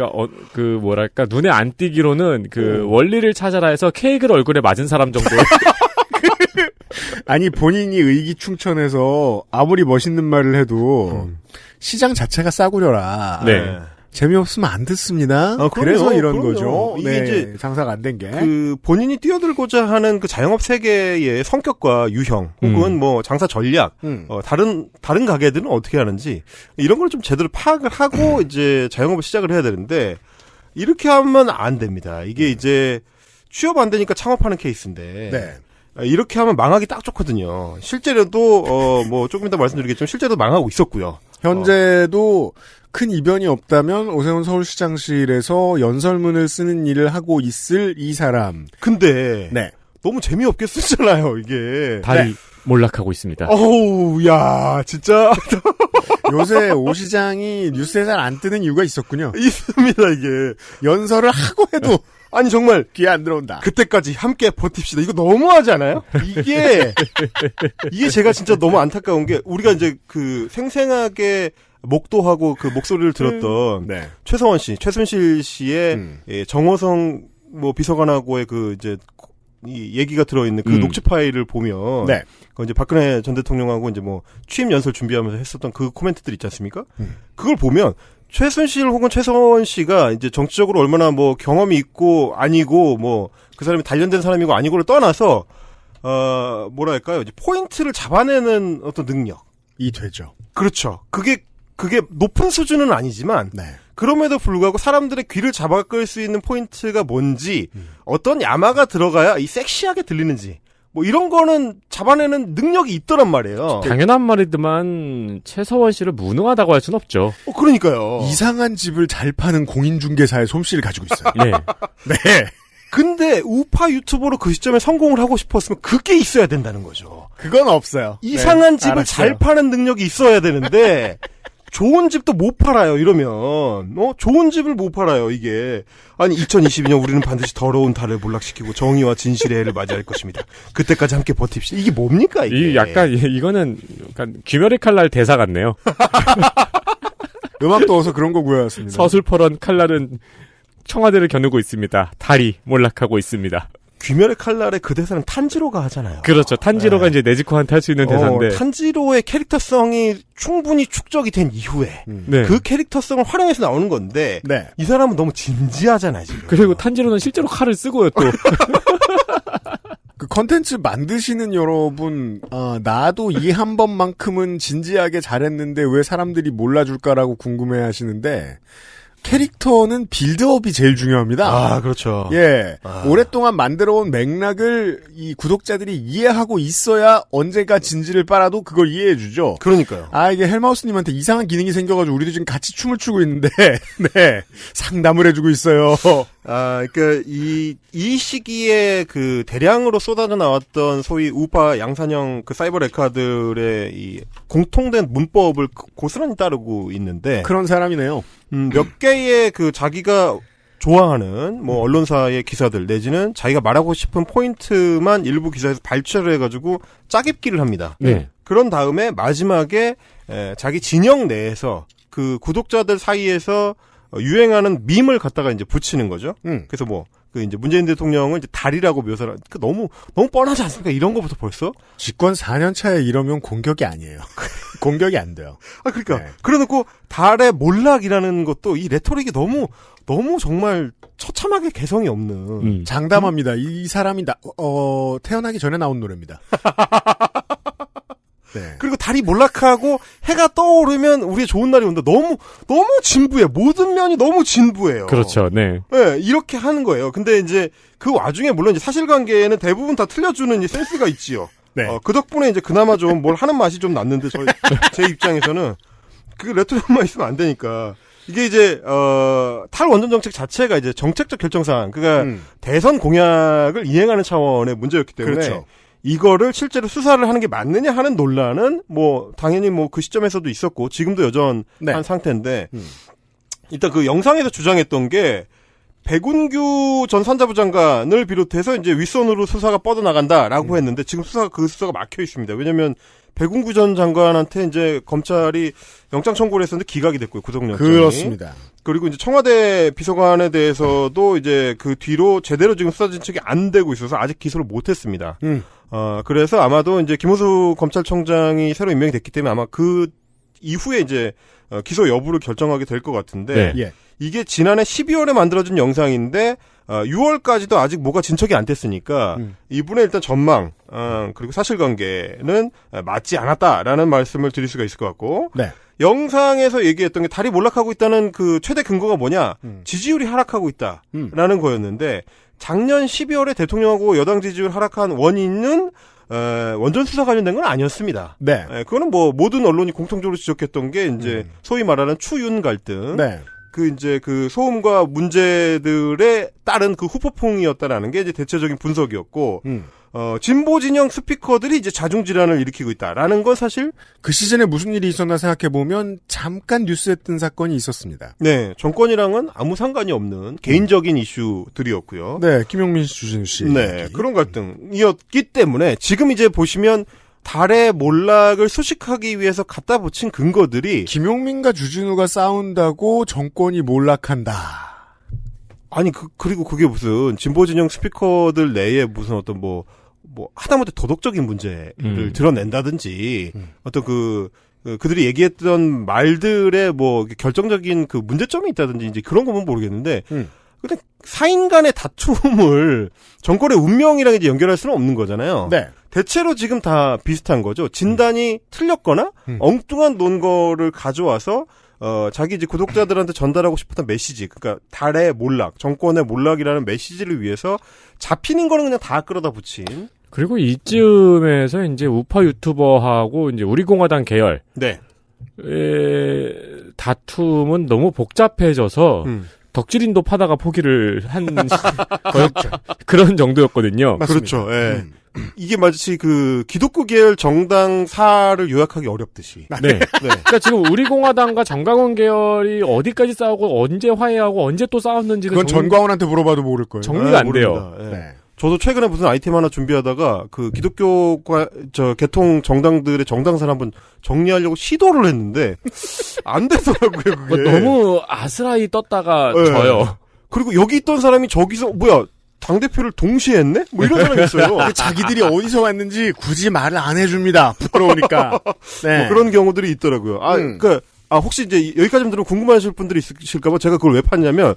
뭐랄까, 눈에 안 띄기로는 원리를 찾아라 해서 케이크를 얼굴에 맞은 사람 정도. 아니, 본인이 의기충천해서 아무리 멋있는 말을 해도 시장 자체가 싸구려라. 네. 재미없으면 안 듣습니다. 그럼요, 그래서 이런 그럼요. 거죠. 이게 네, 이제 장사가 안 된 게. 본인이 뛰어들고자 하는 그 자영업 세계의 성격과 유형, 혹은 뭐 장사 전략, 다른 가게들은 어떻게 하는지, 이런 걸 좀 제대로 파악을 하고 이제 자영업을 시작을 해야 되는데, 이렇게 하면 안 됩니다. 이게 이제 취업 안 되니까 창업하는 케이스인데, 네. 이렇게 하면 망하기 딱 좋거든요. 실제로도, 뭐 조금 이따 말씀드리겠지만, 실제로 망하고 있었고요. 현재도 큰 이변이 없다면 오세훈 서울시장실에서 연설문을 쓰는 일을 하고 있을 이 사람. 근데 네. 너무 재미없게 쓰잖아요, 이게. 달이 몰락하고 있습니다. 어우, 야, 진짜. 요새 오 시장이 뉴스에 잘 안 뜨는 이유가 있었군요. 있습니다, 이게. 연설을 하고 해도 아니, 정말. 귀에 안 들어온다. 그때까지 함께 버팁시다. 이거 너무하지 않아요? 이게 제가 진짜 너무 안타까운 게, 우리가 이제 생생하게 목도하고 그 목소리를 들었던 네. 최서원 씨, 최순실 씨의 정호성 뭐 비서관하고의 이 얘기가 들어있는 그 녹취 파일을 보면, 네. 이제 박근혜 전 대통령하고 이제 뭐 취임 연설 준비하면서 했었던 그 코멘트들 있지 않습니까? 그걸 보면 최순실 혹은 최서원 씨가 이제 정치적으로 얼마나 뭐 경험이 있고 아니고 뭐 그 사람이 단련된 사람이고 아니고를 떠나서 뭐랄까요, 이제 포인트를 잡아내는 어떤 능력. 이 되죠. 그렇죠. 그게 그게 높은 수준은 아니지만 네. 그럼에도 불구하고 사람들의 귀를 잡아끌 수 있는 포인트가 뭔지 어떤 야마가 들어가야 이 섹시하게 들리는지 뭐 이런 거는 잡아내는 능력이 있더란 말이에요. 당연한 말이지만 최서원 씨를 무능하다고 할 수는 없죠. 그러니까요. 이상한 집을 잘 파는 공인중개사의 솜씨를 가지고 있어요. 네. 네. 근데 우파 유튜버로 그 시점에 성공을 하고 싶었으면 그게 있어야 된다는 거죠. 그건 없어요. 이상한 네, 집을 알았어요. 잘 파는 능력이 있어야 되는데 좋은 집도 못 팔아요. 이러면 좋은 집을 못 팔아요. 이게 아니 2022년 우리는 반드시 더러운 달을 몰락시키고 정의와 진실의 해를 맞이할 것입니다. 그때까지 함께 버팁시다. 이게 뭡니까 이게? 이 약간 이거는 약간 귀멸의 칼날 대사 같네요. 음악도 어서 그런 거 구해왔습니다. 서슬퍼런 칼날은 청와대를 겨누고 있습니다. 달이 몰락하고 있습니다. 귀멸의 칼날의 그 대사는 탄지로가 하잖아요. 그렇죠. 탄지로가 이제 네지코한테 할 수 있는 대사인데. 탄지로의 캐릭터성이 충분히 축적이 된 이후에 네. 그 캐릭터성을 활용해서 나오는 건데 네. 이 사람은 너무 진지하잖아요. 지금. 그리고 탄지로는 실제로 칼을 쓰고요 또. 그 컨텐츠 만드시는 여러분, 나도 이 한 번만큼은 진지하게 잘했는데 왜 사람들이 몰라줄까라고 궁금해 하시는데, 캐릭터는 빌드업이 제일 중요합니다. 아, 그렇죠. 예. 오랫동안 만들어온 맥락을 이 구독자들이 이해하고 있어야 언제가 진지를 빨아도 그걸 이해해주죠. 그러니까요. 이게 헬마우스님한테 이상한 기능이 생겨가지고 우리도 지금 같이 춤을 추고 있는데, 네. 상담을 해주고 있어요. 그러니까 이 시기에 그 대량으로 쏟아져 나왔던 소위 우파 양산형 그 사이버 레카들의 이 공통된 문법을 고스란히 따르고 있는데 그런 사람이네요. 몇 개의 그 자기가 좋아하는 뭐 언론사의 기사들 내지는 자기가 말하고 싶은 포인트만 일부 기사에서 발췌를 해가지고 짜깁기를 합니다. 네. 그런 다음에 마지막에 자기 진영 내에서 그 구독자들 사이에서 유행하는 밈을 갖다가 이제 붙이는 거죠. 그래서 뭐 그 이제 문재인 대통령은 이제 달이라고 묘사를 그 너무 뻔하지 않습니까? 이런 거부터 벌써? 집권 4년 차에 이러면 공격이 아니에요. 공격이 안 돼요. 그러니까 네. 그래놓고 달의 몰락이라는 것도 이 레토릭이 너무 정말 처참하게 개성이 없는. 장담합니다. 이 사람이 태어나기 전에 나온 노래입니다. 네. 그리고 달이 몰락하고 해가 떠오르면 우리의 좋은 날이 온다. 너무 진부해. 모든 면이 너무 진부해요. 그렇죠. 네. 네, 이렇게 하는 거예요. 근데 이제 그 와중에 물론 이제 사실관계에는 대부분 다 틀려주는 이 센스가 있지요. 네. 그 덕분에 이제 그나마 좀 뭘 하는 맛이 좀 났는데 제 입장에서는 그 레토릭만 있으면 안 되니까. 이게 이제 탈원전 정책 자체가 이제 정책적 결정사항, 그러니까 대선 공약을 이행하는 차원의 문제였기 때문에 그렇죠. 이거를 실제로 수사를 하는 게 맞느냐 하는 논란은 뭐 당연히 뭐 그 시점에서도 있었고 지금도 여전한 네. 상태인데 일단 그 영상에서 주장했던 게 백운규 전 산자부 장관을 비롯해서 이제 윗선으로 수사가 뻗어나간다라고 했는데 지금 수사가 막혀 있습니다. 왜냐면 백운규 전 장관한테 이제 검찰이 영장 청구를 했었는데 기각이 됐고요. 구속영장이. 그렇습니다. 그리고 이제 청와대 비서관에 대해서도 이제 그 뒤로 제대로 지금 수사 진척이 안 되고 있어서 아직 기소를 못 했습니다. 그래서 아마도 이제 김호수 검찰총장이 새로 임명이 됐기 때문에 아마 그 이후에 이제 기소 여부를 결정하게 될 것 같은데 네. 예. 이게 지난해 12월에 만들어진 영상인데 6월까지도 아직 뭐가 진척이 안 됐으니까 이분의 일단 전망 그리고 사실관계는 맞지 않았다라는 말씀을 드릴 수가 있을 것 같고 네. 영상에서 얘기했던 게 달이 몰락하고 있다는 그 최대 근거가 뭐냐 지지율이 하락하고 있다라는 거였는데 작년 12월에 대통령하고 여당 지지율 하락한 원인은 원전 수사 관련된 건 아니었습니다. 네. 그거는 뭐 모든 언론이 공통적으로 지적했던 게 이제 소위 말하는 추윤 갈등. 네. 그 이제 그 소음과 문제들에 따른 그 후폭풍이었다라는 게 이제 대체적인 분석이었고 진보 진영 스피커들이 이제 자중 질환을 일으키고 있다라는 건 사실 그 시즌에 무슨 일이 있었나 생각해 보면 잠깐 뉴스에 뜬 사건이 있었습니다. 네, 정권이랑은 아무 상관이 없는 개인적인 이슈들이었고요. 네, 김용민 씨, 주진우 씨. 네, 얘기. 그런 갈등이었기 때문에 지금 이제 보시면 달의 몰락을 수식하기 위해서 갖다 붙인 근거들이 김용민과 주진우가 싸운다고 정권이 몰락한다. 아니 그리고 그게 무슨 진보 진영 스피커들 내에 무슨 어떤 뭐 하다못해 도덕적인 문제를 드러낸다든지 어떤 그들이 얘기했던 말들의 뭐 결정적인 그 문제점이 있다든지 이제 그런 거면 모르겠는데 근데 사인 간의 다툼을 정권의 운명이랑 이제 연결할 수는 없는 거잖아요. 네. 대체로 지금 다 비슷한 거죠. 진단이 틀렸거나 엉뚱한 논거를 가져와서 자기 이제 구독자들한테 전달하고 싶었던 메시지, 그러니까 달의 몰락, 정권의 몰락이라는 메시지를 위해서 잡히는 거는 그냥 다 끌어다 붙인. 그리고 이쯤에서 이제 우파 유튜버하고 이제 우리공화당 계열 네. 다툼은 너무 복잡해져서 덕질인도 파다가 포기를 한 그런 정도였거든요. 그렇죠. 예. 이게 마치 그 기독교 계열 정당사를 요약하기 어렵듯이. 네. 그러니까 지금 우리공화당과 정강원 계열이 어디까지 싸우고 언제 화해하고 언제 또 싸웠는지는 그건 전광훈한테 물어봐도 모를 거예요. 정리가 안 돼요. 예. 네. 저도 최근에 무슨 아이템 하나 준비하다가 그 기독교과 개통 정당들의 정당사를 한번 정리하려고 시도를 했는데 안 되더라고요. 그게. 너무 아스라이 떴다가 네. 져요. 그리고 여기 있던 사람이 저기서 뭐야 당대표를 동시에 했네? 뭐 이런 사람이 있어요. 자기들이 어디서 왔는지 굳이 말을 안 해줍니다. 부끄러우니까. 네. 뭐 그런 경우들이 있더라고요. 혹시 이제 여기까지 들으면 궁금하실 분들이 있으실까봐 제가 그걸 왜 팠냐면,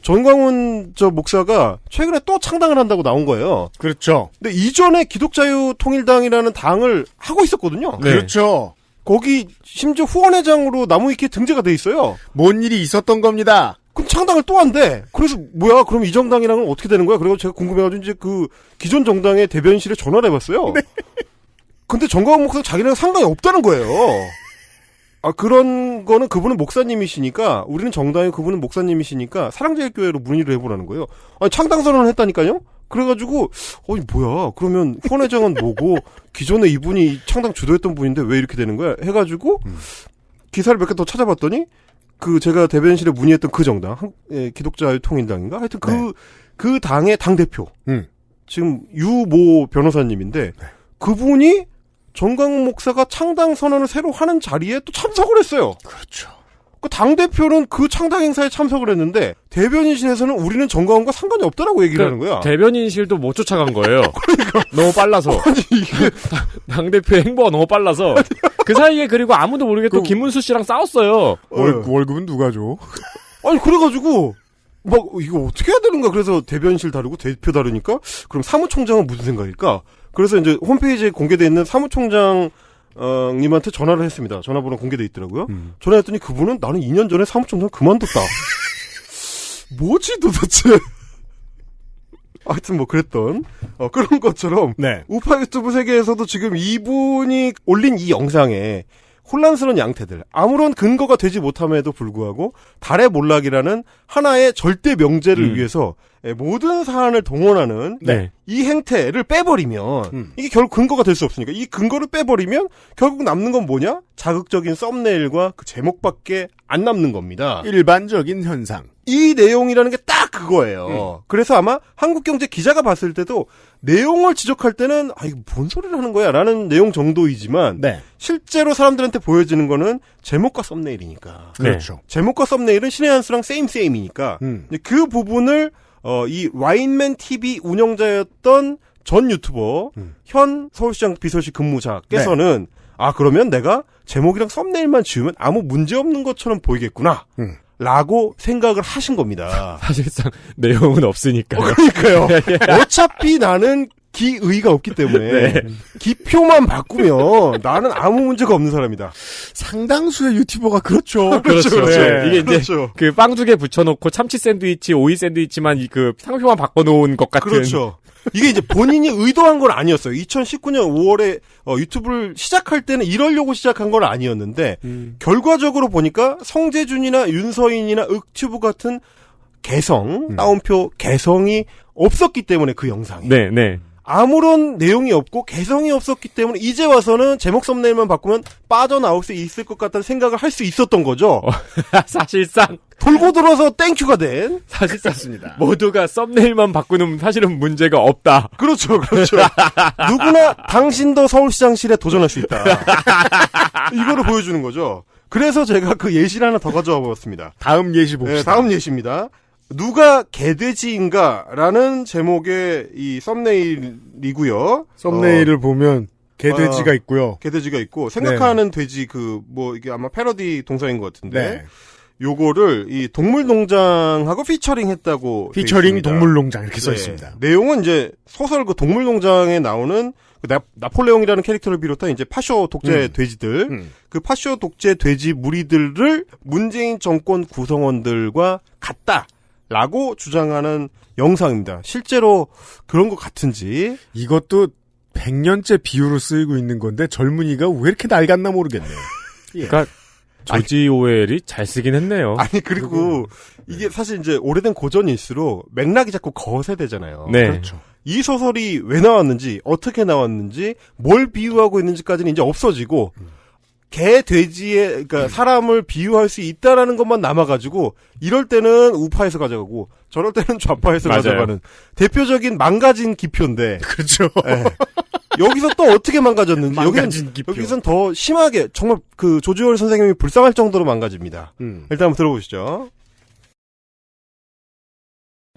전광훈 목사가 최근에 또 창당을 한다고 나온 거예요. 그렇죠. 근데 이전에 기독자유통일당이라는 당을 하고 있었거든요. 네. 그렇죠. 거기 심지어 후원회장으로 나무위키에 등재가 돼 있어요. 뭔 일이 있었던 겁니다. 그럼 창당을 또 한대. 그래서 뭐야? 그럼 이 정당이랑은 어떻게 되는 거야? 그래서 제가 궁금해가지고 이제 그 기존 정당의 대변인실에 전화를 해봤어요. 네. 근데 정광훈 목사는 자기랑 상관이 없다는 거예요. 그런 거는 그분은 목사님이시니까, 우리는 정당이고 그분은 목사님이시니까 사랑제일교회로 문의를 해보라는 거예요. 아니, 창당 선언을 했다니까요? 그래가지고, 뭐야. 그러면 후원회장은 뭐고, 기존에 이분이 창당 주도했던 분인데 왜 이렇게 되는 거야? 해가지고, 기사를 몇 개 더 찾아봤더니, 제가 대변인실에 문의했던 그 정당, 기독자유통일당인가? 하여튼 그 당의 당대표. 지금 유모 변호사님인데, 그분이 정광훈 목사가 창당 선언을 새로 하는 자리에 또 참석을 했어요. 그렇죠. 그 당대표는 그 창당 행사에 참석을 했는데, 대변인실에서는 우리는 정광훈과 상관이 없다라고 얘기를 하는 거야. 대변인실도 못 쫓아간 거예요. 그러니까. 너무 빨라서. 아니, 이게. 당대표의 행보가 너무 빨라서. 그 사이에 그리고 아무도 모르게 또 김문수 씨랑 싸웠어요. 월급은 누가 줘? 아니, 그래가지고, 이거 어떻게 해야 되는 거야? 그래서 대변인실 다르고 대표 다르니까, 그럼 사무총장은 무슨 생각일까? 그래서 이제 홈페이지에 공개되어 있는 사무총장, 님한테 전화를 했습니다. 전화번호 공개되어 있더라고요. 전화했더니 그분은 나는 2년 전에 사무총장 그만뒀다. 뭐지 도대체? 하여튼 뭐 그랬던, 그런 것처럼, 네. 우파 유튜브 세계에서도 지금 이분이 올린 이 영상에 혼란스러운 양태들, 아무런 근거가 되지 못함에도 불구하고 달의 몰락이라는 하나의 절대 명제를 위해서 모든 사안을 동원하는 네. 이 행태를 빼버리면 이게 결국 근거가 될 수 없으니까 이 근거를 빼버리면 결국 남는 건 뭐냐? 자극적인 썸네일과 그 제목밖에 안 남는 겁니다. 일반적인 현상. 이 내용이라는 게 딱 그거예요. 그래서 아마 한국경제 기자가 봤을 때도 내용을 지적할 때는 이거 뭔 소리를 하는 거야 라는 내용 정도이지만 네. 실제로 사람들한테 보여지는 거는 제목과 썸네일이니까. 그렇죠. 제목과 썸네일은 신의 한 수랑 세임이니까 그 부분을 이 와인맨 TV 운영자였던 전 유튜버 현 서울시장 비서실 근무자께서는 그러면 내가 제목이랑 썸네일만 지우면 아무 문제 없는 것처럼 보이겠구나. 라고 생각을 하신 겁니다. 사실상 내용은 없으니까요. 그러니까요. 어차피 나는 기의가 없기 때문에 기표만 바꾸면 나는 아무 문제가 없는 사람이다. 상당수의 유튜버가 그렇죠. 그렇죠. 네. 이게 이제 그렇죠. 그 빵 두 개 붙여놓고 참치 샌드위치, 오이 샌드위치만 그 상표만 바꿔놓은 것 같은. 그렇죠. 이게 이제 본인이 의도한 건 아니었어요. 2019년 5월에 유튜브를 시작할 때는 이러려고 시작한 건 아니었는데 결과적으로 보니까 성재준이나 윤서인이나 윽튜브 같은 따옴표 개성이 없었기 때문에 그 영상에. 네. 아무런 내용이 없고 개성이 없었기 때문에 이제 와서는 제목 썸네일만 바꾸면 빠져나올 수 있을 것 같다는 생각을 할 수 있었던 거죠. 사실상 돌고 돌아서 땡큐가 된. 맞습니다. 모두가 썸네일만 바꾸는 사실은 문제가 없다. 그렇죠. 누구나 당신도 서울시장실에 도전할 수 있다. 이거를 보여주는 거죠. 그래서 제가 그 예시를 하나 더 가져와 보았습니다. 다음 예시 봅시다. 네, 다음 예시입니다. 누가 개돼지인가라는 제목의 이 썸네일이고요. 썸네일을 보면 개돼지가 있고요. 개돼지가 있고 생각하는 돼지 이게 아마 패러디 동사인 것 같은데 네. 요거를 이 동물농장하고 피처링했다고. 피처링 동물농장 이렇게 써 있습니다. 내용은 이제 소설 그 동물농장에 나오는 그 나폴레옹이라는 캐릭터를 비롯한 이제 파쇼 독재 돼지들, 그 파쇼 독재 돼지 무리들을 문재인 정권 구성원들과 같다라고 주장하는 영상입니다. 실제로 그런 것 같은지. 이것도 100년째 비유로 쓰이고 있는 건데 젊은이가 왜 이렇게 낡았나 모르겠네요. 그러니까 조지 오웰이 잘 쓰긴 했네요. 아니 그리고 이게 사실 이제 오래된 고전일수록 맥락이 자꾸 거세되잖아요. 네. 그렇죠. 이 소설이 왜 나왔는지, 어떻게 나왔는지, 뭘 비유하고 있는지까지는 이제 없어지고, 개, 돼지에, 그러니까 사람을 비유할 수 있다라는 것만 남아가지고, 이럴 때는 우파에서 가져가고, 저럴 때는 좌파에서 맞아요. 가져가는 대표적인 망가진 기표인데, 그렇죠. 예. 여기서 또 어떻게 망가졌는지, 망가진 기표. 여기선 더 심하게, 정말 그 조지오웰 선생님이 불쌍할 정도로 망가집니다. 일단 한번 들어보시죠.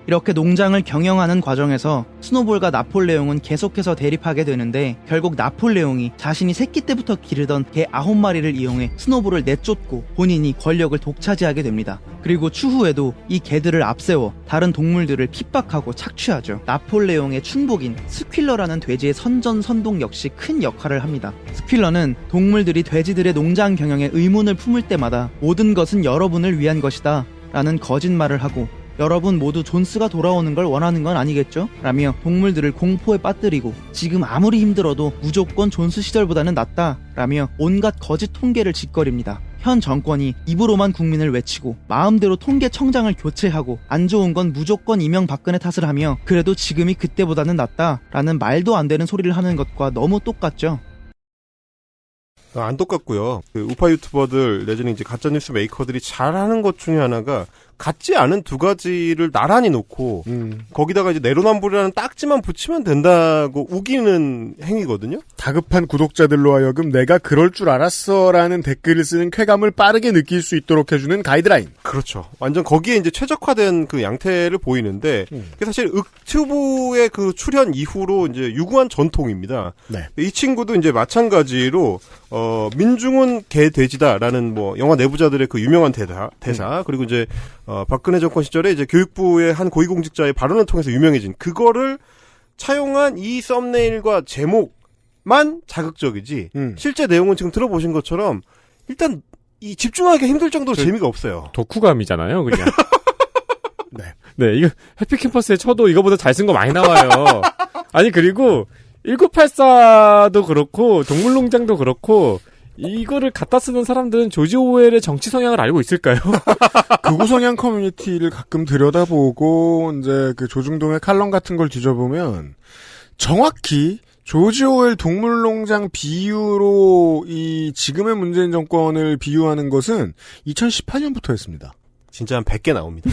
이렇게 농장을 경영하는 과정에서 스노볼과 나폴레옹은 계속해서 대립하게 되는데 결국 나폴레옹이 자신이 새끼 때부터 기르던 개 9마리를 이용해 스노볼을 내쫓고 본인이 권력을 독차지하게 됩니다. 그리고 추후에도 이 개들을 앞세워 다른 동물들을 핍박하고 착취하죠. 나폴레옹의 충복인 스퀼러라는 돼지의 선전선동 역시 큰 역할을 합니다. 스퀼러는 동물들이 돼지들의 농장 경영에 의문을 품을 때마다 모든 것은 여러분을 위한 것이다 라는 거짓말을 하고 여러분 모두 존스가 돌아오는 걸 원하는 건 아니겠죠? 라며 동물들을 공포에 빠뜨리고 지금 아무리 힘들어도 무조건 존스 시절보다는 낫다 라며 온갖 거짓 통계를 짓거립니다. 현 정권이 입으로만 국민을 외치고 마음대로 통계청장을 교체하고 안 좋은 건 무조건 이명박근혜 탓을 하며 그래도 지금이 그때보다는 낫다 라는 말도 안 되는 소리를 하는 것과 너무 똑같죠. 안 똑같고요. 그 우파 유튜버들 내지는 이제 가짜 뉴스 메이커들이 잘하는 것 중에 하나가 같지 않은 두 가지를 나란히 놓고 거기다가 이제 내로남불이라는 딱지만 붙이면 된다고 우기는 행위거든요. 다급한 구독자들로 하여금 내가 그럴 줄 알았어라는 댓글을 쓰는 쾌감을 빠르게 느낄 수 있도록 해주는 가이드라인. 그렇죠. 완전 거기에 이제 최적화된 그 양태를 보이는데 그게 사실 윽튜브의 그 출현 이후로 이제 유구한 전통입니다. 네. 이 친구도 이제 마찬가지로 민중은 개 돼지다라는 뭐 영화 내부자들의 그 유명한 대사 그리고 이제 박근혜 정권 시절에 이제 교육부의 한 고위공직자의 발언을 통해서 유명해진 그거를 차용한 이 썸네일과 제목만 자극적이지 실제 내용은 지금 들어보신 것처럼 일단 이 집중하기 힘들 정도로 재미가 없어요. 독후감이잖아요, 그냥. 네. 네, 이거 해피캠퍼스에 쳐도 이거보다 잘 쓴 거 많이 나와요. 아니 그리고 1984도 그렇고 동물농장도 그렇고 이거를 갖다 쓰는 사람들은 조지 오웰의 정치 성향을 알고 있을까요? 극우 성향 커뮤니티를 가끔 들여다보고 이제 그 조중동의 칼럼 같은 걸 뒤져보면 정확히 조지 오웰 동물농장 비유로 이 지금의 문재인 정권을 비유하는 것은 2018년부터였습니다. 진짜 한 100개 나옵니다.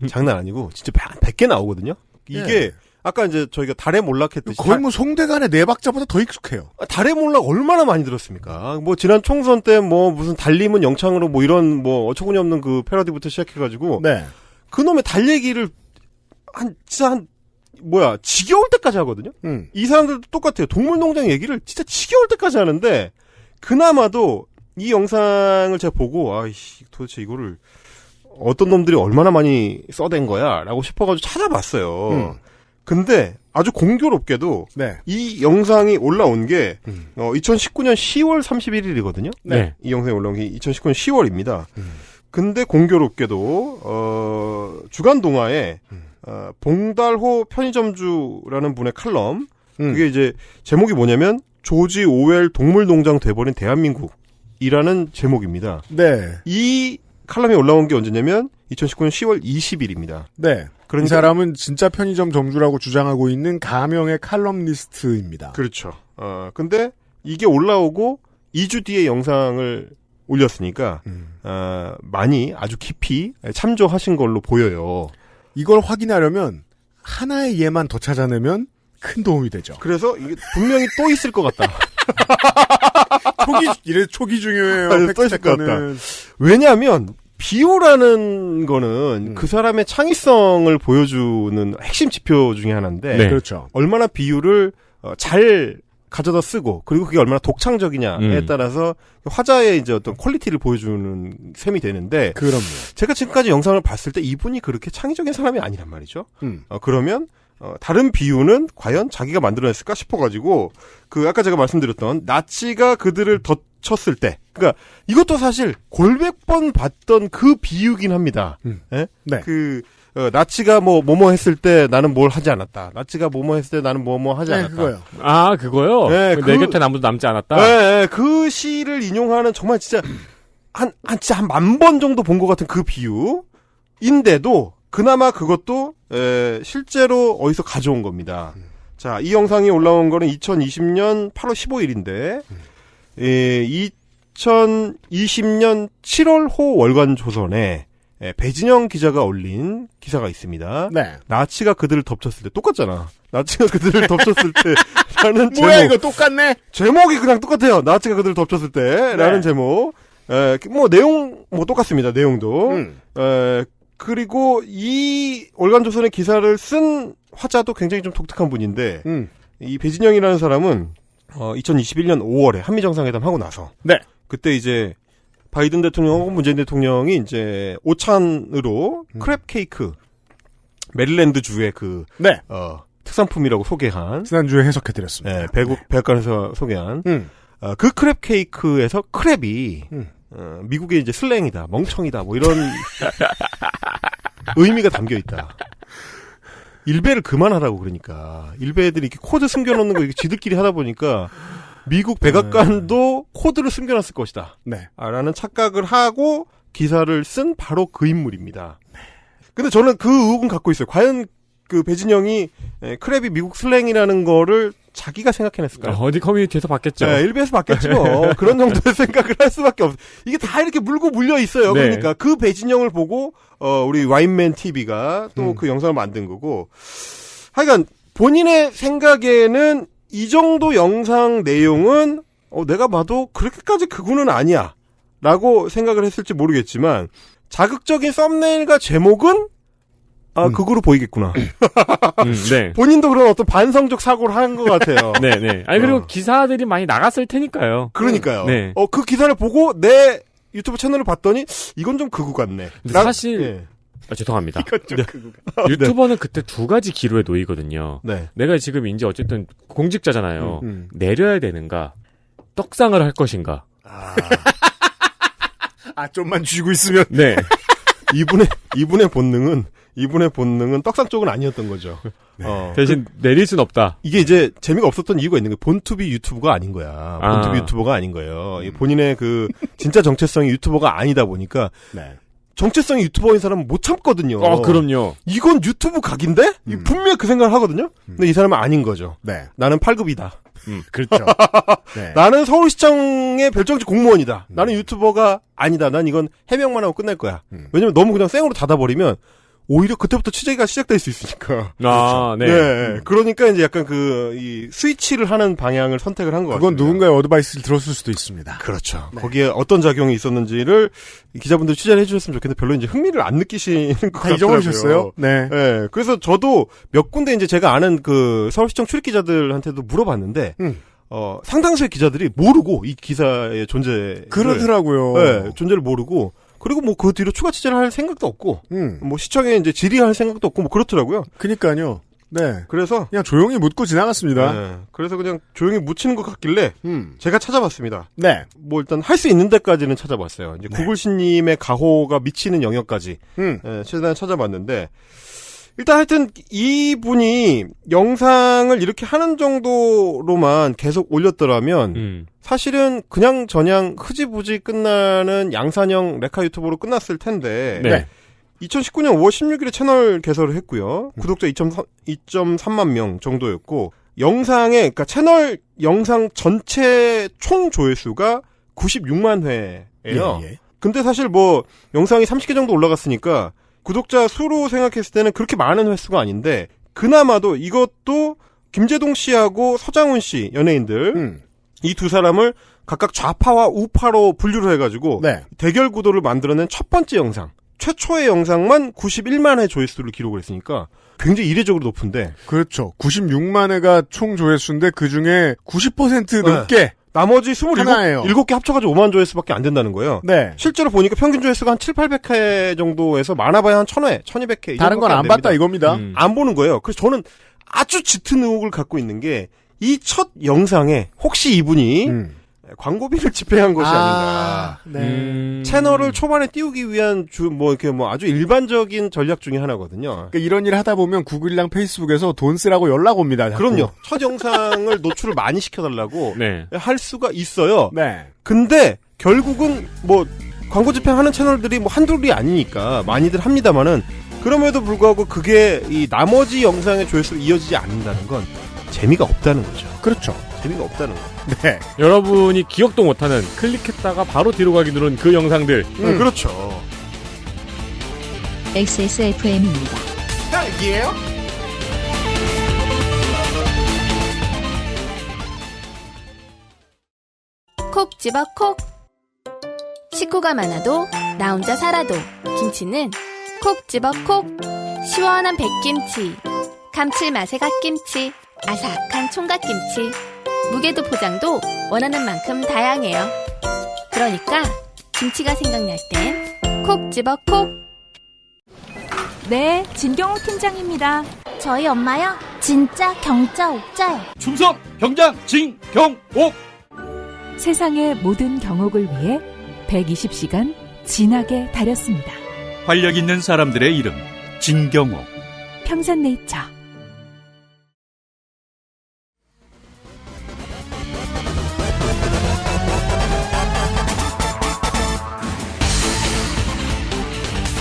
장난 아니고 진짜 한 100개 나오거든요. 이게 예. 아까 이제 저희가 달의 몰락했듯이 거의 뭐 송대간의 네 박자보다 더 익숙해요. 달의 몰락 얼마나 많이 들었습니까? 뭐 지난 총선 때 뭐 무슨 달림은 영창으로 뭐 이런 뭐 어처구니 없는 그 패러디부터 시작해가지고 네. 그놈의 달 얘기를 진짜 지겨울 때까지 하거든요. 이 사람들도 똑같아요. 동물농장 얘기를 진짜 지겨울 때까지 하는데 그나마도 이 영상을 제가 보고 아이씨 도대체 이거를 어떤 놈들이 얼마나 많이 써댄 거야 라고 싶어가지고 찾아봤어요. 근데 아주 공교롭게도 네. 이 영상이 올라온 게 2019년 10월 31일이거든요. 네. 이 영상이 올라온 게 2019년 10월입니다. 근데 공교롭게도 주간 동화에 봉달호 편의점주라는 분의 칼럼 그게 이제 제목이 뭐냐면 조지 오웰 동물농장 돼버린 대한민국이라는 제목입니다. 네. 이 칼럼이 올라온 게 언제냐면 2019년 10월 20일입니다. 네. 이 사람은 진짜 편의점 점주라고 주장하고 있는 가명의 칼럼니스트입니다. 그렇죠. 근데 이게 올라오고 2주 뒤에 영상을 올렸으니까 많이 아주 깊이 참조하신 걸로 보여요. 이걸 확인하려면 하나의 예만 더 찾아내면 큰 도움이 되죠. 그래서 이게 분명히 또 있을 것 같다. 초기 중요해요. 또 있을 것 같다. 왜냐하면 비유라는 거는 그 사람의 창의성을 보여주는 핵심 지표 중에 하나인데 네. 그렇죠. 얼마나 비유를 잘 가져다 쓰고 그리고 그게 얼마나 독창적이냐에 따라서 화자의 이제 어떤 퀄리티를 보여주는 셈이 되는데 그럼요. 제가 지금까지 영상을 봤을 때 이분이 그렇게 창의적인 사람이 아니란 말이죠. 그러면 다른 비유는 과연 자기가 만들어냈을까 싶어가지고 그 아까 제가 말씀드렸던 나치가 그들을 덧쳤을 때 그러니까 이것도 사실 골백 번 봤던 그 비유긴 합니다. 예? 네. 그 나치가 뭐뭐 했을 때 나는 뭘 하지 않았다. 나치가 뭐뭐 했을 때 나는 뭐뭐 하지 않았다. 그거요. 아, 그거요? 네, 내 곁엔 아무도 남지 않았다? 네, 그 시를 인용하는 정말 진짜 한 10,000번 정도 본 것 같은 그 비유인데도 그나마 그것도 실제로 어디서 가져온 겁니다. 자, 이 영상이 올라온 거는 2020년 8월 15일인데 2020년 7월 호 월간 조선에 배진영 기자가 올린 기사가 있습니다. 네. 나치가 그들을 덮쳤을 때 똑같잖아. 나치가 그들을 덮쳤을 때라는 제목. 뭐야 이거 똑같네. 제목이 그냥 똑같아요. 나치가 그들을 덮쳤을 때라는 네. 제목. 내용 똑같습니다. 내용도. 그리고 이 월간조선의 기사를 쓴 화자도 굉장히 좀 독특한 분인데 이 배진영이라는 사람은 2021년 5월에 한미 정상회담 하고 나서 네. 그때 이제 바이든 대통령하고 문재인 대통령이 이제 오찬으로 크랩 케이크 메릴랜드 주의 그 네. 특산품이라고 소개한 지난주에 해석해드렸습니다. 네, 백악관에서 소개한 그 크랩 케이크에서 크랩이 미국의 이제 슬랭이다, 멍청이다, 뭐 이런 의미가 담겨 있다. 일베를 그만하라고 그러니까 일베들이 이렇게 코드 숨겨놓는 거 이렇게 지들끼리 하다 보니까 미국 백악관도 코드를 숨겨놨을 것이다. 네. 라는 착각을 하고 기사를 쓴 바로 그 인물입니다. 근데 저는 그 의혹은 갖고 있어요. 과연 그 배진영이 크랩이 미국 슬랭이라는 거를 자기가 생각해냈을까요? 어디 커뮤니티에서 봤겠죠. 네, 일베에서 봤겠지 뭐. 그런 정도의 생각을 할 수밖에 없어. 이게 다 이렇게 물고 물려 있어요. 네. 그러니까 그 배진영을 보고 우리 와인맨 TV가 또 그 영상을 만든 거고. 하여간 본인의 생각에는 이 정도 영상 내용은 내가 봐도 그렇게까지 극우는 아니야 라고 생각을 했을지 모르겠지만 자극적인 썸네일과 제목은 극우로 보이겠구나. 네. 본인도 그런 어떤 반성적 사고를 한 것 같아요. 네. 아니, 그리고 기사들이 많이 나갔을 테니까요. 그러니까요. 네. 그 기사를 보고 내 유튜브 채널을 봤더니 이건 좀 극우 같네. 근데 사실 죄송합니다. 유튜버는 그때 두 가지 기로에 놓이거든요. 네. 내가 지금 이제 어쨌든 공직자잖아요. 내려야 되는가, 떡상을 할 것인가. 좀만 쥐고 있으면. 네. 이분의 본능은 떡상 쪽은 아니었던 거죠. 네. 대신 내릴 순 없다. 이게 이제 재미가 없었던 이유가 있는 거예요. 본투비 유튜버가 아닌 거야. 본투비 유튜버가 아닌 거예요. 본인의 그 진짜 정체성이 유튜버가 아니다 보니까 네. 정체성이 유튜버인 사람은 못 참거든요. 그럼요. 이건 유튜브 각인데? 분명히 그 생각을 하거든요. 근데 이 사람은 아닌 거죠. 네. 나는 8급이다. 그렇죠. 네. 나는 서울시청의 별정직 공무원이다. 나는 유튜버가 아니다. 난 이건 해명만 하고 끝날 거야. 왜냐면 너무 그냥 생으로 닫아버리면 오히려 그때부터 취재가 시작될 수 있으니까. 네. 네. 그러니까 이제 약간 이 스위치를 하는 방향을 선택을 한 것 같아요. 그건 누군가의 어드바이스를 들었을 수도 있습니다. 그렇죠. 네. 거기에 어떤 작용이 있었는지를 기자분들 취재를 해주셨으면 좋겠는데 별로 이제 흥미를 안 느끼시는 것 다 같더라고요. 잊어버리셨어요? 네. 네. 그래서 저도 몇 군데 이제 제가 아는 그 서울시청 출입 기자들한테도 물어봤는데, 상당수의 기자들이 모르고 이 기사의 존재를. 그러더라고요. 네. 존재를 모르고, 그리고 뭐 그 뒤로 추가 취재를 할 생각도 없고, 뭐 시청에 이제 질의할 생각도 없고 뭐 그렇더라고요. 그니까요. 네. 그래서 그냥 조용히 묻고 지나갔습니다. 네. 그래서 그냥 조용히 묻히는 것 같길래 제가 찾아봤습니다. 네. 뭐 일단 할 수 있는 데까지는 찾아봤어요. 이제 구글신님의 가호가 미치는 영역까지 최대한 찾아봤는데 일단 하여튼 이분이 영상을 이렇게 하는 정도로만 계속 올렸더라면 사실은 그냥 저냥 흐지부지 끝나는 양산형 레카 유튜버로 끝났을 텐데 네. 2019년 5월 16일에 채널 개설을 했고요. 구독자 2.3만 명 정도였고 영상의 그러니까 채널 영상 전체 총 조회수가 96만 회예요. 예. 근데 사실 뭐 영상이 30개 정도 올라갔으니까 구독자 수로 생각했을 때는 그렇게 많은 횟수가 아닌데 그나마도 이것도 김재동 씨하고 서장훈 씨 연예인들 이 두 사람을 각각 좌파와 우파로 분류를 해가지고 네. 대결 구도를 만들어낸 첫 번째 영상 최초의 영상만 91만 회 조회수를 기록을 했으니까 굉장히 이례적으로 높은데 그렇죠. 96만 회가 총 조회수인데 그 중에 90% 넘게 나머지 하나예요. 27개 합쳐가지고 5만 조회수밖에 안 된다는 거예요. 네. 실제로 보니까 평균 조회수가 한 7, 800회 정도에서 많아봐야 한 1000회, 1200회. 다른 건 안 봤다 이겁니다. 안 보는 거예요. 그래서 저는 아주 짙은 의혹을 갖고 있는 게 이 첫 영상에 혹시 이분이 광고비를 집행한 것이 아닌가. 네. 채널을 초반에 띄우기 위한 이렇게 아주 일반적인 전략 중에 하나거든요. 그러니까 이런 일 하다 보면 구글이랑 페이스북에서 돈 쓰라고 연락 옵니다. 자꾸. 그럼요. 첫 영상을 노출을 많이 시켜달라고 네. 할 수가 있어요. 네. 근데 결국은 광고 집행하는 채널들이 한둘이 아니니까 많이들 합니다만은 그럼에도 불구하고 그게 이 나머지 영상의 조회수로 이어지지 않는다는 건 재미가 없다는 거죠. 그렇죠. 재미가 없다는 거. 네. 여러분이 기억도 못하는 클릭했다가 바로 뒤로 가기 누른 그 영상들. 그렇죠. XSFM입니다. 헬기예요? 콕 집어 콕. 식구가 많아도 나 혼자 살아도 김치는 콕 집어 콕. 시원한 백김치, 감칠맛의 갓김치, 아삭한 총각김치. 무게도 포장도 원하는 만큼 다양해요. 그러니까 김치가 생각날 땐 콕 집어 콕. 네, 진경호 팀장입니다. 저희 엄마요? 진짜 경자 옥자요. 충성 경장 진경옥. 세상의 모든 경옥을 위해 120시간 진하게 다렸습니다. 활력 있는 사람들의 이름 진경옥. 평산네이처.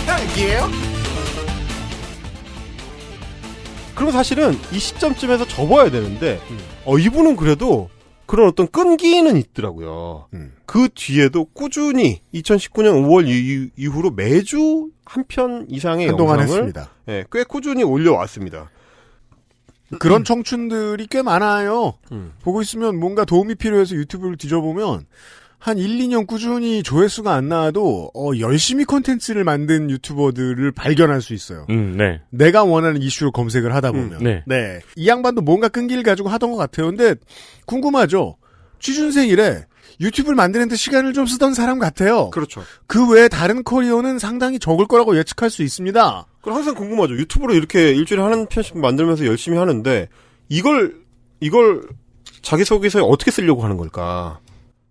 헬기예요? 그럼 사실은 이 시점쯤에서 접어야 되는데 이분은 그래도 그런 어떤 끈기는 있더라고요. 그 뒤에도 꾸준히 2019년 5월 이후로 매주 한 편 이상의 한동안 영상을 했습니다. 꽤 꾸준히 올려왔습니다. 그런 청춘들이 꽤 많아요. 보고 있으면 뭔가 도움이 필요해서 유튜브를 뒤져보면 한 1, 2년 꾸준히 조회수가 안 나와도 열심히 콘텐츠를 만든 유튜버들을 발견할 수 있어요. 네. 내가 원하는 이슈를 검색을 하다 보면. 네. 이 양반도 뭔가 끈기를 가지고 하던 것 같아요. 근데 궁금하죠. 취준생이래. 유튜브를 만드는데 시간을 좀 쓰던 사람 같아요. 그렇죠. 그 외에 다른 커리어는 상당히 적을 거라고 예측할 수 있습니다. 그럼 항상 궁금하죠. 유튜브로 이렇게 일주일에 한 편씩 만들면서 열심히 하는데 이걸 자기소개서에 어떻게 쓰려고 하는 걸까?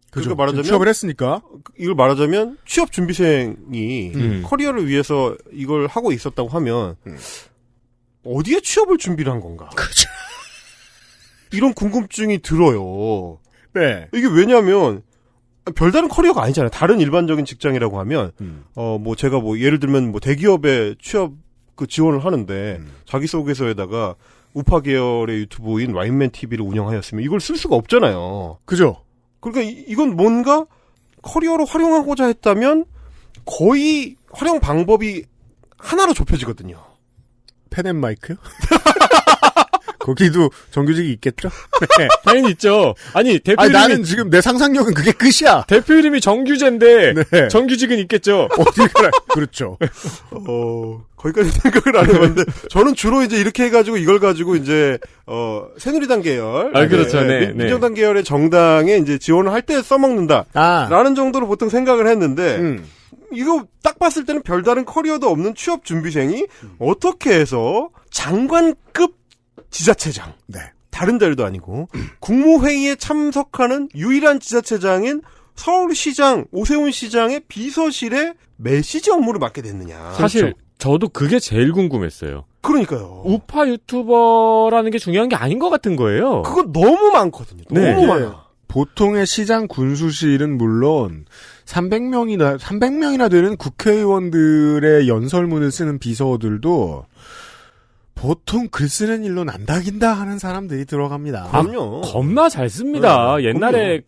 그죠. 그러니까 말하자면 취업을 했으니까. 이걸 말하자면 취업 준비생이 커리어를 위해서 이걸 하고 있었다고 하면 어디에 취업을 준비를 한 건가? 그렇죠. 이런 궁금증이 들어요. 네. 이게 왜냐하면 별다른 커리어가 아니잖아요. 다른 일반적인 직장이라고 하면 제가 예를 들면 대기업에 취업 지원을 하는데 자기소개서에다가 우파 계열의 유튜브인 와인맨 TV를 운영하였으면 이걸 쓸 수가 없잖아요. 그죠. 그러니까 이건 뭔가 커리어로 활용하고자 했다면 거의 활용 방법이 하나로 좁혀지거든요. 펜앤마이크요? 거기도 정규직이 있겠죠? 네. 당연히 있죠. 아니, 대표 이름이. 나는 지금 내 상상력은 그게 끝이야. 대표 이름이 정규제인데. 네. 정규직은 있겠죠. 어디가, 그렇죠. 거기까지 생각을 안 해봤는데, 저는 주로 이제 이렇게 해가지고 이걸 가지고 이제, 새누리당 계열. 그렇죠. 네. 민정당 계열의 정당에 이제 지원을 할 때 써먹는다. 라는 정도로 보통 생각을 했는데, 이거 딱 봤을 때는 별다른 커리어도 없는 취업 준비생이 어떻게 해서 장관급 지자체장. 네. 다른 자리도 아니고 국무회의에 참석하는 유일한 지자체장인 서울시장 오세훈 시장의 비서실에 메시지 업무를 맡게 됐느냐. 사실 저도 그게 제일 궁금했어요. 그러니까요. 우파 유튜버라는 게 중요한 게 아닌 것 같은 거예요. 그거 너무 많거든요. 너무 많아. 보통의 시장 군수실은 물론 300명이나 되는 국회의원들의 연설문을 쓰는 비서들도 보통 글 쓰는 일로 난다긴다 하는 사람들이 들어갑니다. 그럼요. 겁나 잘 씁니다. 네, 옛날에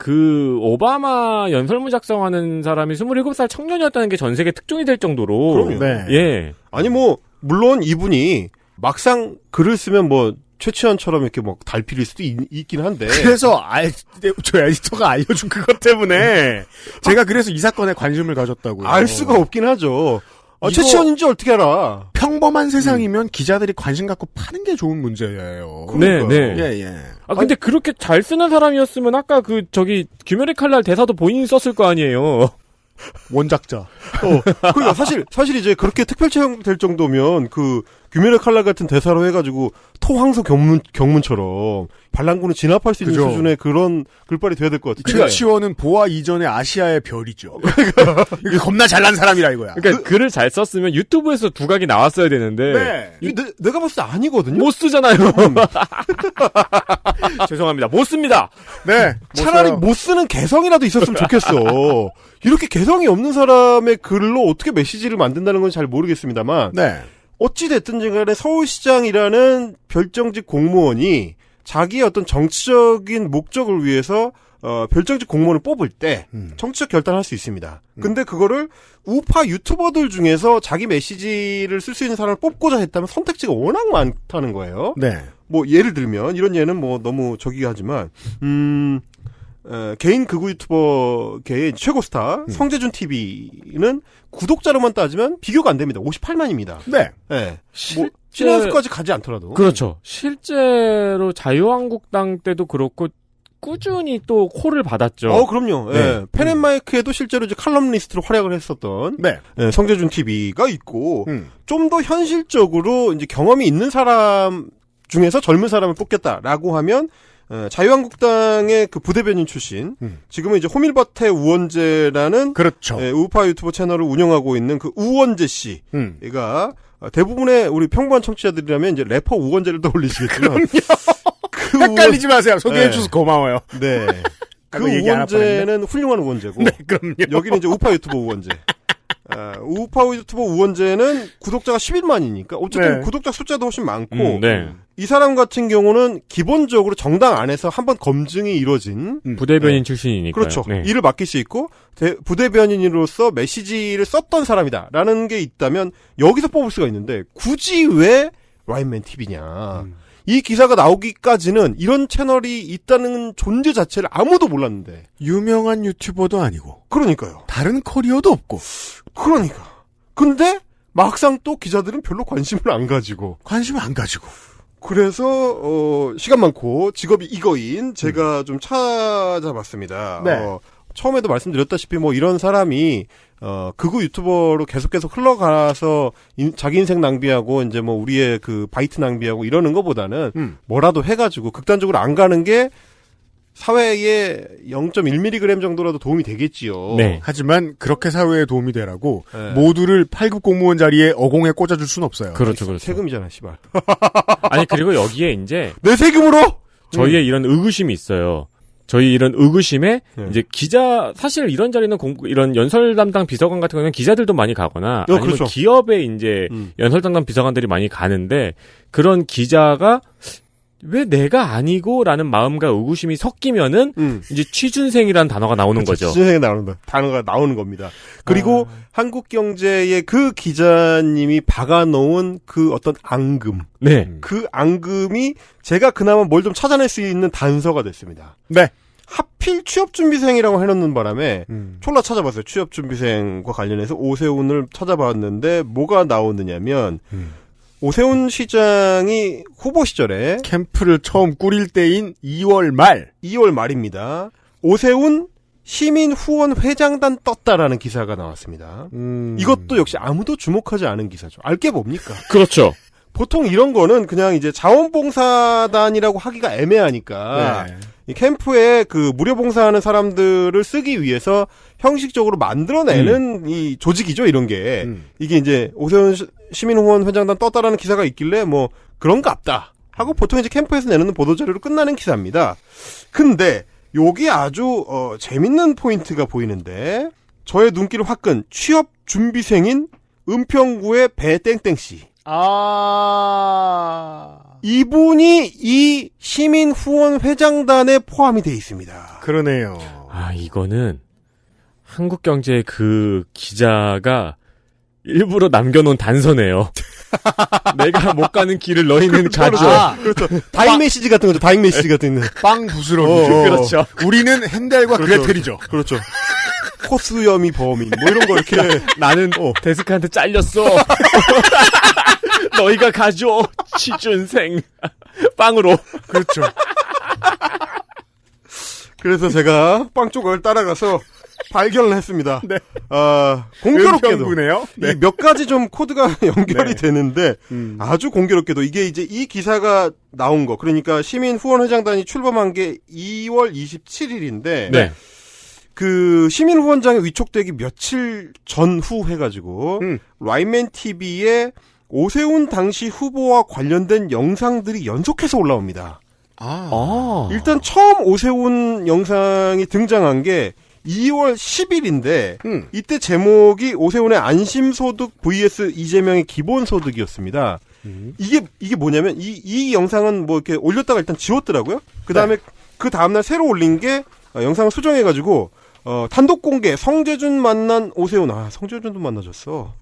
오바마 연설문 작성하는 사람이 27살 청년이었다는 게 전 세계 특종이 될 정도로. 그럼요. 네. 예. 아니 물론 이분이 막상 글을 쓰면 최치환처럼 이렇게 달필일 수도 있긴 한데. 그래서 저 에디터가 알려준 그것 때문에 제가 그래서 이 사건에 관심을 가졌다고요. 알 수가 없긴 하죠. 이거 최치원인지 어떻게 알아? 평범한 세상이면 기자들이 관심 갖고 파는 게 좋은 문제예요. 네, 네. 예. 아, 근데 그렇게 잘 쓰는 사람이었으면 아까 귀멸의 칼날 대사도 본인이 썼을 거 아니에요. 원작자. 그러니까 사실 이제 그렇게 특별 채용될 정도면 귀멸의 칼날 같은 대사로 해가지고 토황소 경문처럼 반란군을 진압할 수 있는 그죠. 수준의 그런 글발이 돼야 될 것 같아요. 최치원은 보아 이전의 아시아의 별이죠. 이게 겁나 잘난 사람이라 이거야. 그러니까 글을 잘 썼으면 유튜브에서 두각이 나왔어야 되는데. 네. 내가 봤을 때 아니거든요. 못 쓰잖아요. 죄송합니다. 못 씁니다. 네. 차라리 못 쓰는 개성이라도 있었으면 좋겠어. 이렇게 개성이 없는 사람의 글로 어떻게 메시지를 만든다는 건 잘 모르겠습니다만. 네. 어찌됐든 간에 서울시장이라는 별정직 공무원이 자기의 어떤 정치적인 목적을 위해서 별정직 공무원을 뽑을 때 정치적 결단을 할 수 있습니다. 근데 그거를 우파 유튜버들 중에서 자기 메시지를 쓸 수 있는 사람을 뽑고자 했다면 선택지가 워낙 많다는 거예요. 네. 뭐 예를 들면 이런 예는 뭐 너무 저기 하지만 개인 극우 유튜버계의 최고 스타 성재준 TV는 구독자로만 따지면 비교가 안 됩니다. 58만입니다. 네. 네. 뭐 신한수까지 가지 않더라도. 그렇죠. 실제로 자유한국당 때도 그렇고 꾸준히 또 콜을 받았죠. 그럼요. 네. 예. 펜앤마이크에도 실제로 이제 칼럼니스트로 활약을 했었던 네. 예, 성재준 TV가 있고 좀 더 현실적으로 이제 경험이 있는 사람 중에서 젊은 사람을 뽑겠다라고 하면 자유한국당의 그 부대변인 출신, 지금은 이제 호밀밭의 우원재라는 그렇죠. 우파 유튜버 채널을 운영하고 있는 그 우원재 씨가 대부분의 우리 평범한 청취자들이라면 이제 래퍼 우원재를 떠올리시겠지만 헷갈리지 마세요. 소개해 주셔서 고마워요. 네. 그 얘기 안 우원재는 훌륭한 우원재고 네, 그럼요. 여기는 이제 우파 유튜버 우원재. 우파 유튜버 우원재는 구독자가 11만이니까 어쨌든 네. 구독자 숫자도 훨씬 많고 네. 이 사람 같은 경우는 기본적으로 정당 안에서 한번 검증이 이루어진 부대변인 출신이니까. 그렇죠. 네. 일을 맡길 수 있고 부대변인으로서 메시지를 썼던 사람이다라는 게 있다면 여기서 뽑을 수가 있는데 굳이 왜 라인맨 TV냐. 이 기사가 나오기까지는 이런 채널이 있다는 존재 자체를 아무도 몰랐는데. 유명한 유튜버도 아니고. 그러니까요. 다른 커리어도 없고. 그러니까. 근데 막상 또 기자들은 별로 관심을 안 가지고. 그래서 시간 많고 직업이 이거인 제가 좀 찾아봤습니다. 네. 처음에도 말씀드렸다시피 뭐 이런 사람이 극우 유튜버로 계속 흘러가서 자기 인생 낭비하고 이제 뭐 우리의 그 바이트 낭비하고 이러는 것보다는 뭐라도 해가지고 극단적으로 안 가는 게 사회에 0.1mg 정도라도 도움이 되겠지요. 네. 하지만 그렇게 사회에 도움이 되라고 네. 모두를 8급 공무원 자리에 어공에 꽂아줄 수는 없어요. 그렇죠. 세금이잖아, 씨발. 아니, 그리고 여기에 이제 내 세금으로? 저희의 이런 의구심이 있어요. 저희 이런 의구심에 이제 사실 이런 자리는 이런 연설 담당 비서관 같은 경우는 기자들도 많이 가거나 아니면 그렇죠. 기업에 이제 연설 담당 비서관들이 많이 가는데 그런 기자가 왜 내가 아니고라는 마음과 의구심이 섞이면은 이제 취준생이라는 단어가 나오는 거죠. 취준생이 단어가 나오는 겁니다. 그리고 한국경제의 그 기자님이 박아놓은 그 어떤 앙금, 네, 그 앙금이 제가 그나마 뭘 좀 찾아낼 수 있는 단서가 됐습니다. 네. 하필 취업준비생이라고 해놓는 바람에 졸라 찾아봤어요. 취업준비생과 관련해서 오세훈을 찾아봤는데 뭐가 나오느냐면 오세훈 시장이 후보 시절에 캠프를 처음 꾸릴 때인 2월 말입니다. 오세훈 시민 후원 회장단 떴다라는 기사가 나왔습니다. 이것도 역시 아무도 주목하지 않은 기사죠. 알게 뭡니까? 그렇죠. 보통 이런 거는 그냥 이제 자원봉사단이라고 하기가 애매하니까 이 캠프에 그 무료 봉사하는 사람들을 쓰기 위해서 형식적으로 만들어내는 이 조직이죠, 이런 게. 이게 이제 오세훈 시민후원 회장단 떴다라는 기사가 있길래 뭐 그런가 없다 하고 보통 이제 캠프에서 내놓는 보도자료로 끝나는 기사입니다. 근데 요게 아주 재밌는 포인트가 보이는데 저의 눈길을 확 끈 취업 준비생인 은평구의 배땡땡씨. 이분이 이 시민후원 회장단에 포함이 돼 있습니다. 그러네요. 이거는 한국경제의 그 기자가 일부러 남겨놓은 단서네요. 내가 못 가는 길을 너희는 가죠. 그렇죠. 다잉 메시지 같은 거죠. 다잉 메시지 같은 거. 빵 부스러기죠. 그렇죠. 우리는 헨델과 그렇죠. 그레텔이죠. 그렇죠. 코수염이 범인 뭐 이런 거 이렇게 나는 데스크한테 잘렸어. 너희가 가져. 취준생. 빵으로. 그렇죠. 그래서 제가 빵 조각을 따라가서 발견을 했습니다. 네. 공교롭게도 은평구네요. 네. 몇 가지 좀 코드가 연결이 네. 되는데 아주 공교롭게도 이게 이제 이 기사가 나온 거 그러니까 시민 후원 회장단이 출범한 게 2월 27일인데 네. 그 시민 후원장에 위촉되기 며칠 전후 해가지고 라인맨 TV에 오세훈 당시 후보와 관련된 영상들이 연속해서 올라옵니다. 일단 처음 오세훈 영상이 등장한 게 2월 10일인데 이때 제목이 오세훈의 안심소득 vs 이재명의 기본소득이었습니다. 이게 뭐냐면 이 영상은 뭐 이렇게 올렸다가 일단 지웠더라고요. 그다음에 그 다음날 새로 올린 게 영상을 수정해가지고 단독 공개 성재준 만난 오세훈 성재준도 만나줬어.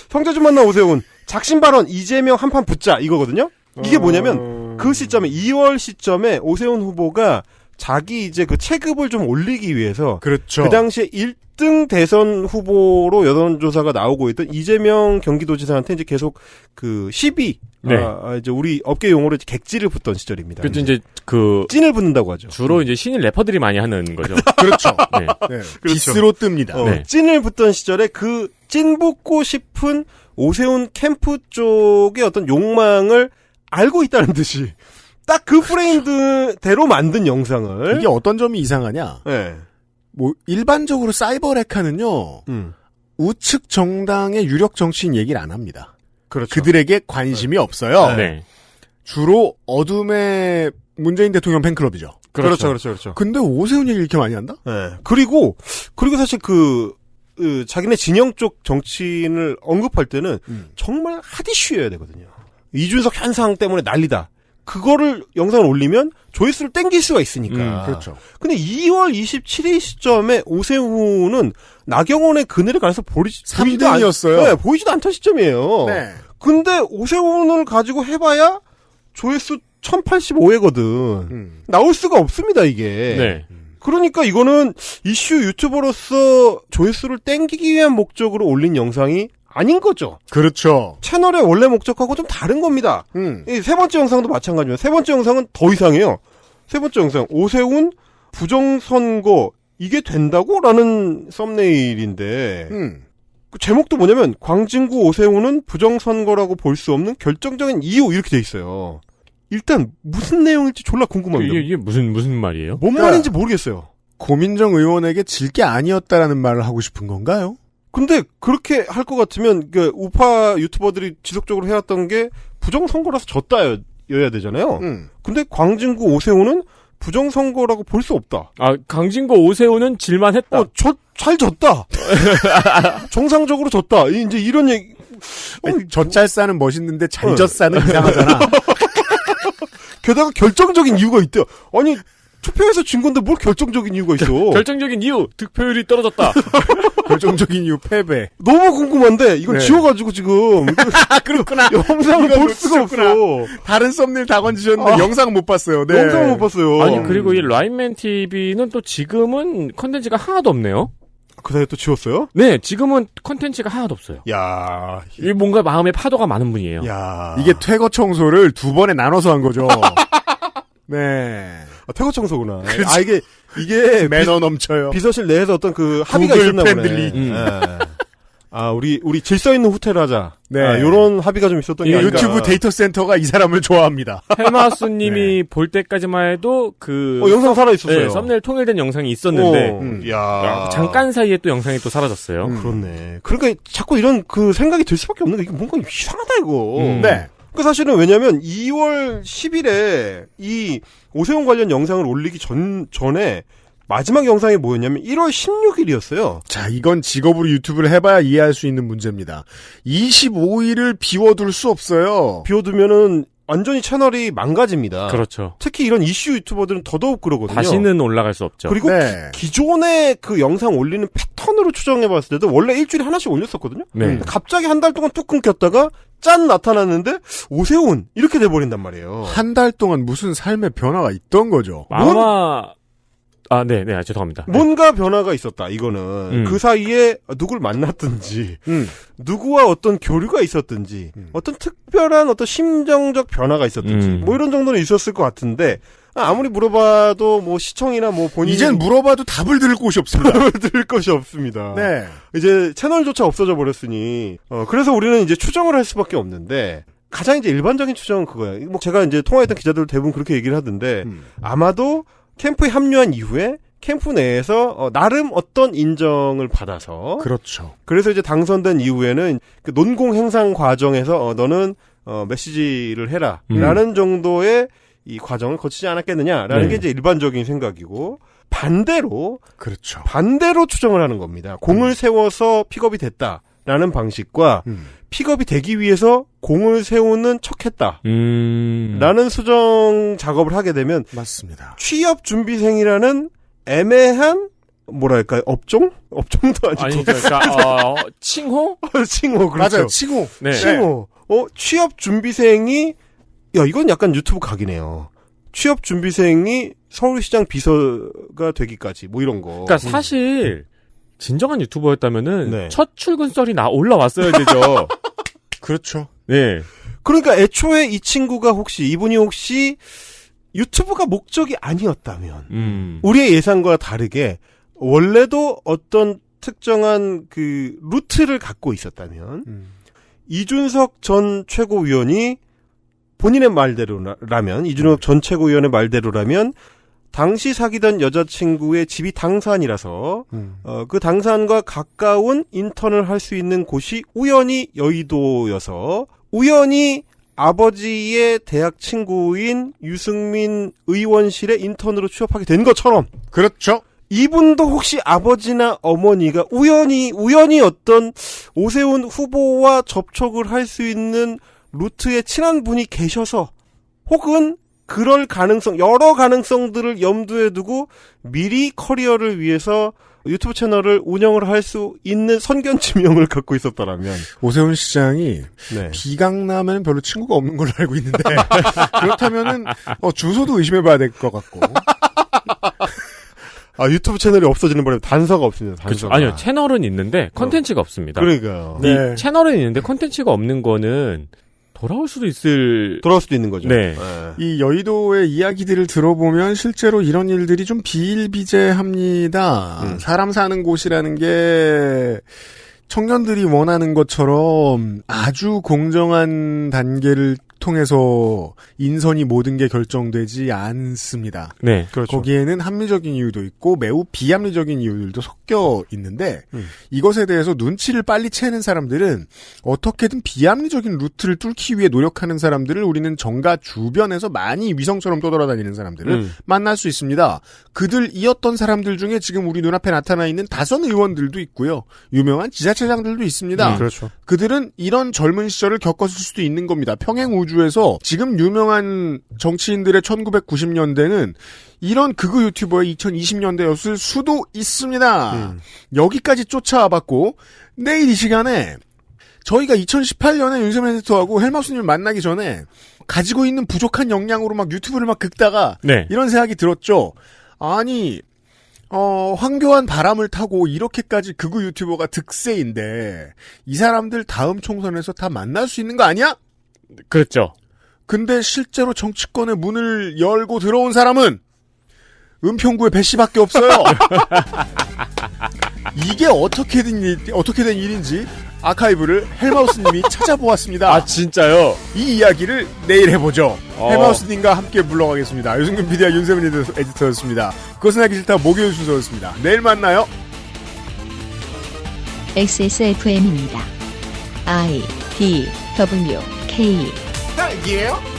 성재준 만난 오세훈 작심 발언 이재명 한판 붙자 이거거든요. 이게 뭐냐면 그 시점에 2월 시점에 오세훈 후보가 자기 이제 그 체급을 좀 올리기 위해서 그렇죠. 그 당시에 1등 대선 후보로 여론조사가 나오고 있던 이재명 경기도지사한테 이제 계속 그 시비 네. 이제 우리 업계 용어로 객지를 붙던 시절입니다. 그때 이제 그 찐을 붙는다고 하죠. 주로 이제 신인 래퍼들이 많이 하는 거죠. 그렇죠. 네. 네. 그렇죠. 디스로 뜹니다. 네. 찐을 붙던 시절에 그 찐 붙고 싶은 오세훈 캠프 쪽의 어떤 욕망을 알고 있다는 듯이 딱 그 프레임대로 만든 영상을 이게 어떤 점이 이상하냐? 네. 뭐 일반적으로 사이버레카는요. 우측 정당의 유력 정치인 얘기를 안 합니다. 그렇죠. 그들에게 관심이 없어요. 네. 주로 어둠의 문재인 대통령 팬클럽이죠. 그렇죠. 근데 오세훈 얘기 이렇게 많이 한다? 네. 그리고 사실 자기네 진영 쪽 정치인을 언급할 때는 정말 핫이슈여야 되거든요. 이준석 현상 때문에 난리다. 그거를 영상을 올리면 조회수를 땡길 수가 있으니까. 그렇죠. 근데 2월 27일 시점에 오세훈은 나경원의 그늘에 가서 보이지도 3등이었어요. 네, 보이지도 않던 시점이에요. 네. 근데 오세훈을 가지고 해봐야 조회수 1085회거든. 나올 수가 없습니다, 이게. 네. 그러니까 이거는 이슈 유튜버로서 조회수를 땡기기 위한 목적으로 올린 영상이 아닌 거죠. 그렇죠. 채널의 원래 목적하고 좀 다른 겁니다. 이 세 번째 영상도 마찬가지입니다. 세 번째 영상은 더 이상해요. 세 번째 영상 오세훈 부정선거 이게 된다고? 라는 썸네일인데 그 제목도 뭐냐면 광진구 오세훈은 부정선거라고 볼 수 없는 결정적인 이유 이렇게 돼 있어요. 일단 무슨 내용일지 졸라 궁금합니다. 이게 무슨 말이에요? 뭔 말인지 모르겠어요. 고민정 의원에게 질 게 아니었다라는 말을 하고 싶은 건가요? 근데 그렇게 할 것 같으면 그 우파 유튜버들이 지속적으로 해왔던 게 부정선거라서 졌다여야 되잖아요. 근데 광진구 오세훈은 부정선거라고 볼 수 없다. 강진구 오세훈은 질만했다. 잘 졌다. 정상적으로 졌다. 이제 이런 얘기. 젖잘싸는 멋있는데 잘 졌싸는 이상하잖아. 게다가 결정적인 이유가 있대요. 아니 투표에서 진 건데 뭘 결정적인 이유가 있어. 결정적인 이유 득표율이 떨어졌다. 결정적인 이유 패배. 너무 궁금한데 이건 지워가지고 지금 그렇구나. 영상을 볼 수가 없어. 다른 썸네일 다 건지셨는데 영상 못 봤어요. 네. 영상을 못 봤어요. 아니 그리고 이 라인맨 TV는 또 지금은 컨텐츠가 하나도 없네요. 그 사이에 또 지웠어요? 네, 지금은 컨텐츠가 하나도 없어요. 야, 이 뭔가 마음에 파도가 많은 분이에요. 야, 이게 퇴거 청소를 두 번에 나눠서 한 거죠. 네. 퇴거 청소구나. 그렇지. 이게 매너 넘쳐요. 비서실 내에서 어떤 그 합의가 있었나 보네. 우리 질서 있는 호텔 하자. 네. 요런 합의가 좀 있었던 게 아닌가. 유튜브 데이터 센터가 이 사람을 좋아합니다. 헬마우스님이 볼 때까지만 해도 영상 살아있었어요. 네, 썸네일 통일된 영상이 있었는데. 잠깐 사이에 또 영상이 또 사라졌어요. 그렇네. 그러니까 자꾸 이런 그 생각이 들 수밖에 없는 게 이게 뭔가 이상하다 이거. 네. 그 사실은 왜냐면 2월 10일에 이 오세훈 관련 영상을 올리기 전에 마지막 영상이 뭐였냐면 1월 16일이었어요. 자, 이건 직업으로 유튜브를 해봐야 이해할 수 있는 문제입니다. 25일을 비워둘 수 없어요. 비워두면은 완전히 채널이 망가집니다. 그렇죠. 특히 이런 이슈 유튜버들은 더더욱 그러거든요. 다시는 올라갈 수 없죠. 그리고 네. 기존의 그 영상 올리는 패턴으로 추정해봤을 때도 원래 일주일에 하나씩 올렸었거든요. 네. 갑자기 한 달 동안 뚝 끊겼다가 짠 나타났는데 오세훈 이렇게 돼버린단 말이에요. 한 달 동안 무슨 삶의 변화가 있던 거죠. 아마 네, 죄송합니다. 뭔가 변화가 있었다. 이거는 그 사이에 누굴 만났든지 누구와 어떤 교류가 있었든지 어떤 특별한 어떤 심정적 변화가 있었든지 뭐 이런 정도는 있었을 것 같은데 아무리 물어봐도 뭐 시청이나 뭐 본인 이젠 물어봐도 답을 들을 곳이 없습니다. 들을 것이 없습니다. 네. 이제 채널조차 없어져 버렸으니 그래서 우리는 이제 추정을 할 수밖에 없는데 가장 이제 일반적인 추정은 그거야. 뭐 제가 이제 통화했던 기자들 대부분 그렇게 얘기를 하던데 아마도 캠프에 합류한 이후에 캠프 내에서 나름 어떤 인정을 받아서 그렇죠. 그래서 이제 당선된 이후에는 그 논공 행상 과정에서 너는 메시지를 해라라는 정도의 이 과정을 거치지 않았겠느냐라는 게 이제 일반적인 생각이고 반대로 그렇죠. 반대로 추정을 하는 겁니다. 공을 세워서 픽업이 됐다라는 방식과 픽업이 되기 위해서 공을 세우는 척했다라는 수정 작업을 하게 되면 맞습니다. 취업 준비생이라는 애매한 뭐랄까요 업종도 아니고 아니 그러니까 칭호? 칭호 그렇죠. 맞아요. 칭호. 네. 칭호. 취업 준비생이 이건 약간 유튜브 각이네요. 취업 준비생이 서울시장 비서가 되기까지 뭐 이런 거. 그러니까 사실 진정한 유튜버였다면은 네. 첫 출근 썰이 올라왔어야 되죠. 그렇죠. 네. 그러니까 애초에 이분이 혹시 유튜브가 목적이 아니었다면 우리의 예상과 다르게 원래도 어떤 특정한 그 루트를 갖고 있었다면 이준석 전 최고위원이 본인의 말대로라면 이준석 전 최고위원의 말대로라면 당시 사귀던 여자친구의 집이 당산이라서 그 당산과 가까운 인턴을 할 수 있는 곳이 우연히 여의도여서 우연히 아버지의 대학 친구인 유승민 의원실에 인턴으로 취업하게 된 것처럼 그렇죠. 이분도 혹시 아버지나 어머니가 우연히 어떤 오세훈 후보와 접촉을 할 수 있는 루트에 친한 분이 계셔서 혹은 그럴 가능성 여러 가능성들을 염두에 두고 미리 커리어를 위해서 유튜브 채널을 운영을 할 수 있는 선견 지명을 갖고 있었다라면 오세훈 시장이 네. 비강남에는 별로 친구가 없는 걸로 알고 있는데 그렇다면은 주소도 의심해봐야 될 것 같고. 유튜브 채널이 없어지는 바람에 단서가 없습니다. 단서가. 그렇죠. 아니요, 채널은 있는데 컨텐츠가 없습니다. 그러니까요. 네. 이 채널은 있는데 컨텐츠가 없는 거는 돌아올 수도 있는 거죠. 네. 이 여의도의 이야기들을 들어보면 실제로 이런 일들이 좀 비일비재합니다. 사람 사는 곳이라는 게 청년들이 원하는 것처럼 아주 공정한 단계를 통해서 인선이 모든 게 결정되지 않습니다. 네. 그렇죠. 거기에는 합리적인 이유도 있고 매우 비합리적인 이유들도 섞여 있는데 이것에 대해서 눈치를 빨리 채는 사람들은 어떻게든 비합리적인 루트를 뚫기 위해 노력하는 사람들을 우리는 정가 주변에서 많이 위성처럼 떠돌아다니는 사람들을 만날 수 있습니다. 그들이었던 사람들 중에 지금 우리 눈앞에 나타나 있는 다선 의원들도 있고요. 유명한 지자체장들도 있습니다. 그렇죠. 그들은 이런 젊은 시절을 겪었을 수도 있는 겁니다. 평행우주에서 지금 유명한 정치인들의 1990년대는 이런 극우 유튜버의 2020년대였을 수도 있습니다. 여기까지 쫓아와봤고 내일 이 시간에 저희가 2018년에 윤세민 에디터하고 헬마우스님을 만나기 전에 가지고 있는 부족한 역량으로 막 유튜브를 막 긁다가 네. 이런 생각이 들었죠. 아니 황교안 바람을 타고 이렇게까지 극우 유튜버가 득세인데 이 사람들 다음 총선에서 다 만날 수 있는 거 아니야? 그렇죠. 근데 실제로 정치권의 문을 열고 들어온 사람은 은평구의 배 씨밖에 없어요. 이게 어떻게 된 일인지 아카이브를 헬마우스님이 찾아보았습니다. 아 진짜요? 이 이야기를 내일 해보죠. 헬마우스님과 함께 물러가겠습니다. 유승균 PD와 윤세민 에디터였습니다. 그것은 하기 싫다 목요일 순서였습니다. 내일 만나요. XSFM입니다. I, D, W, K 딸기예요?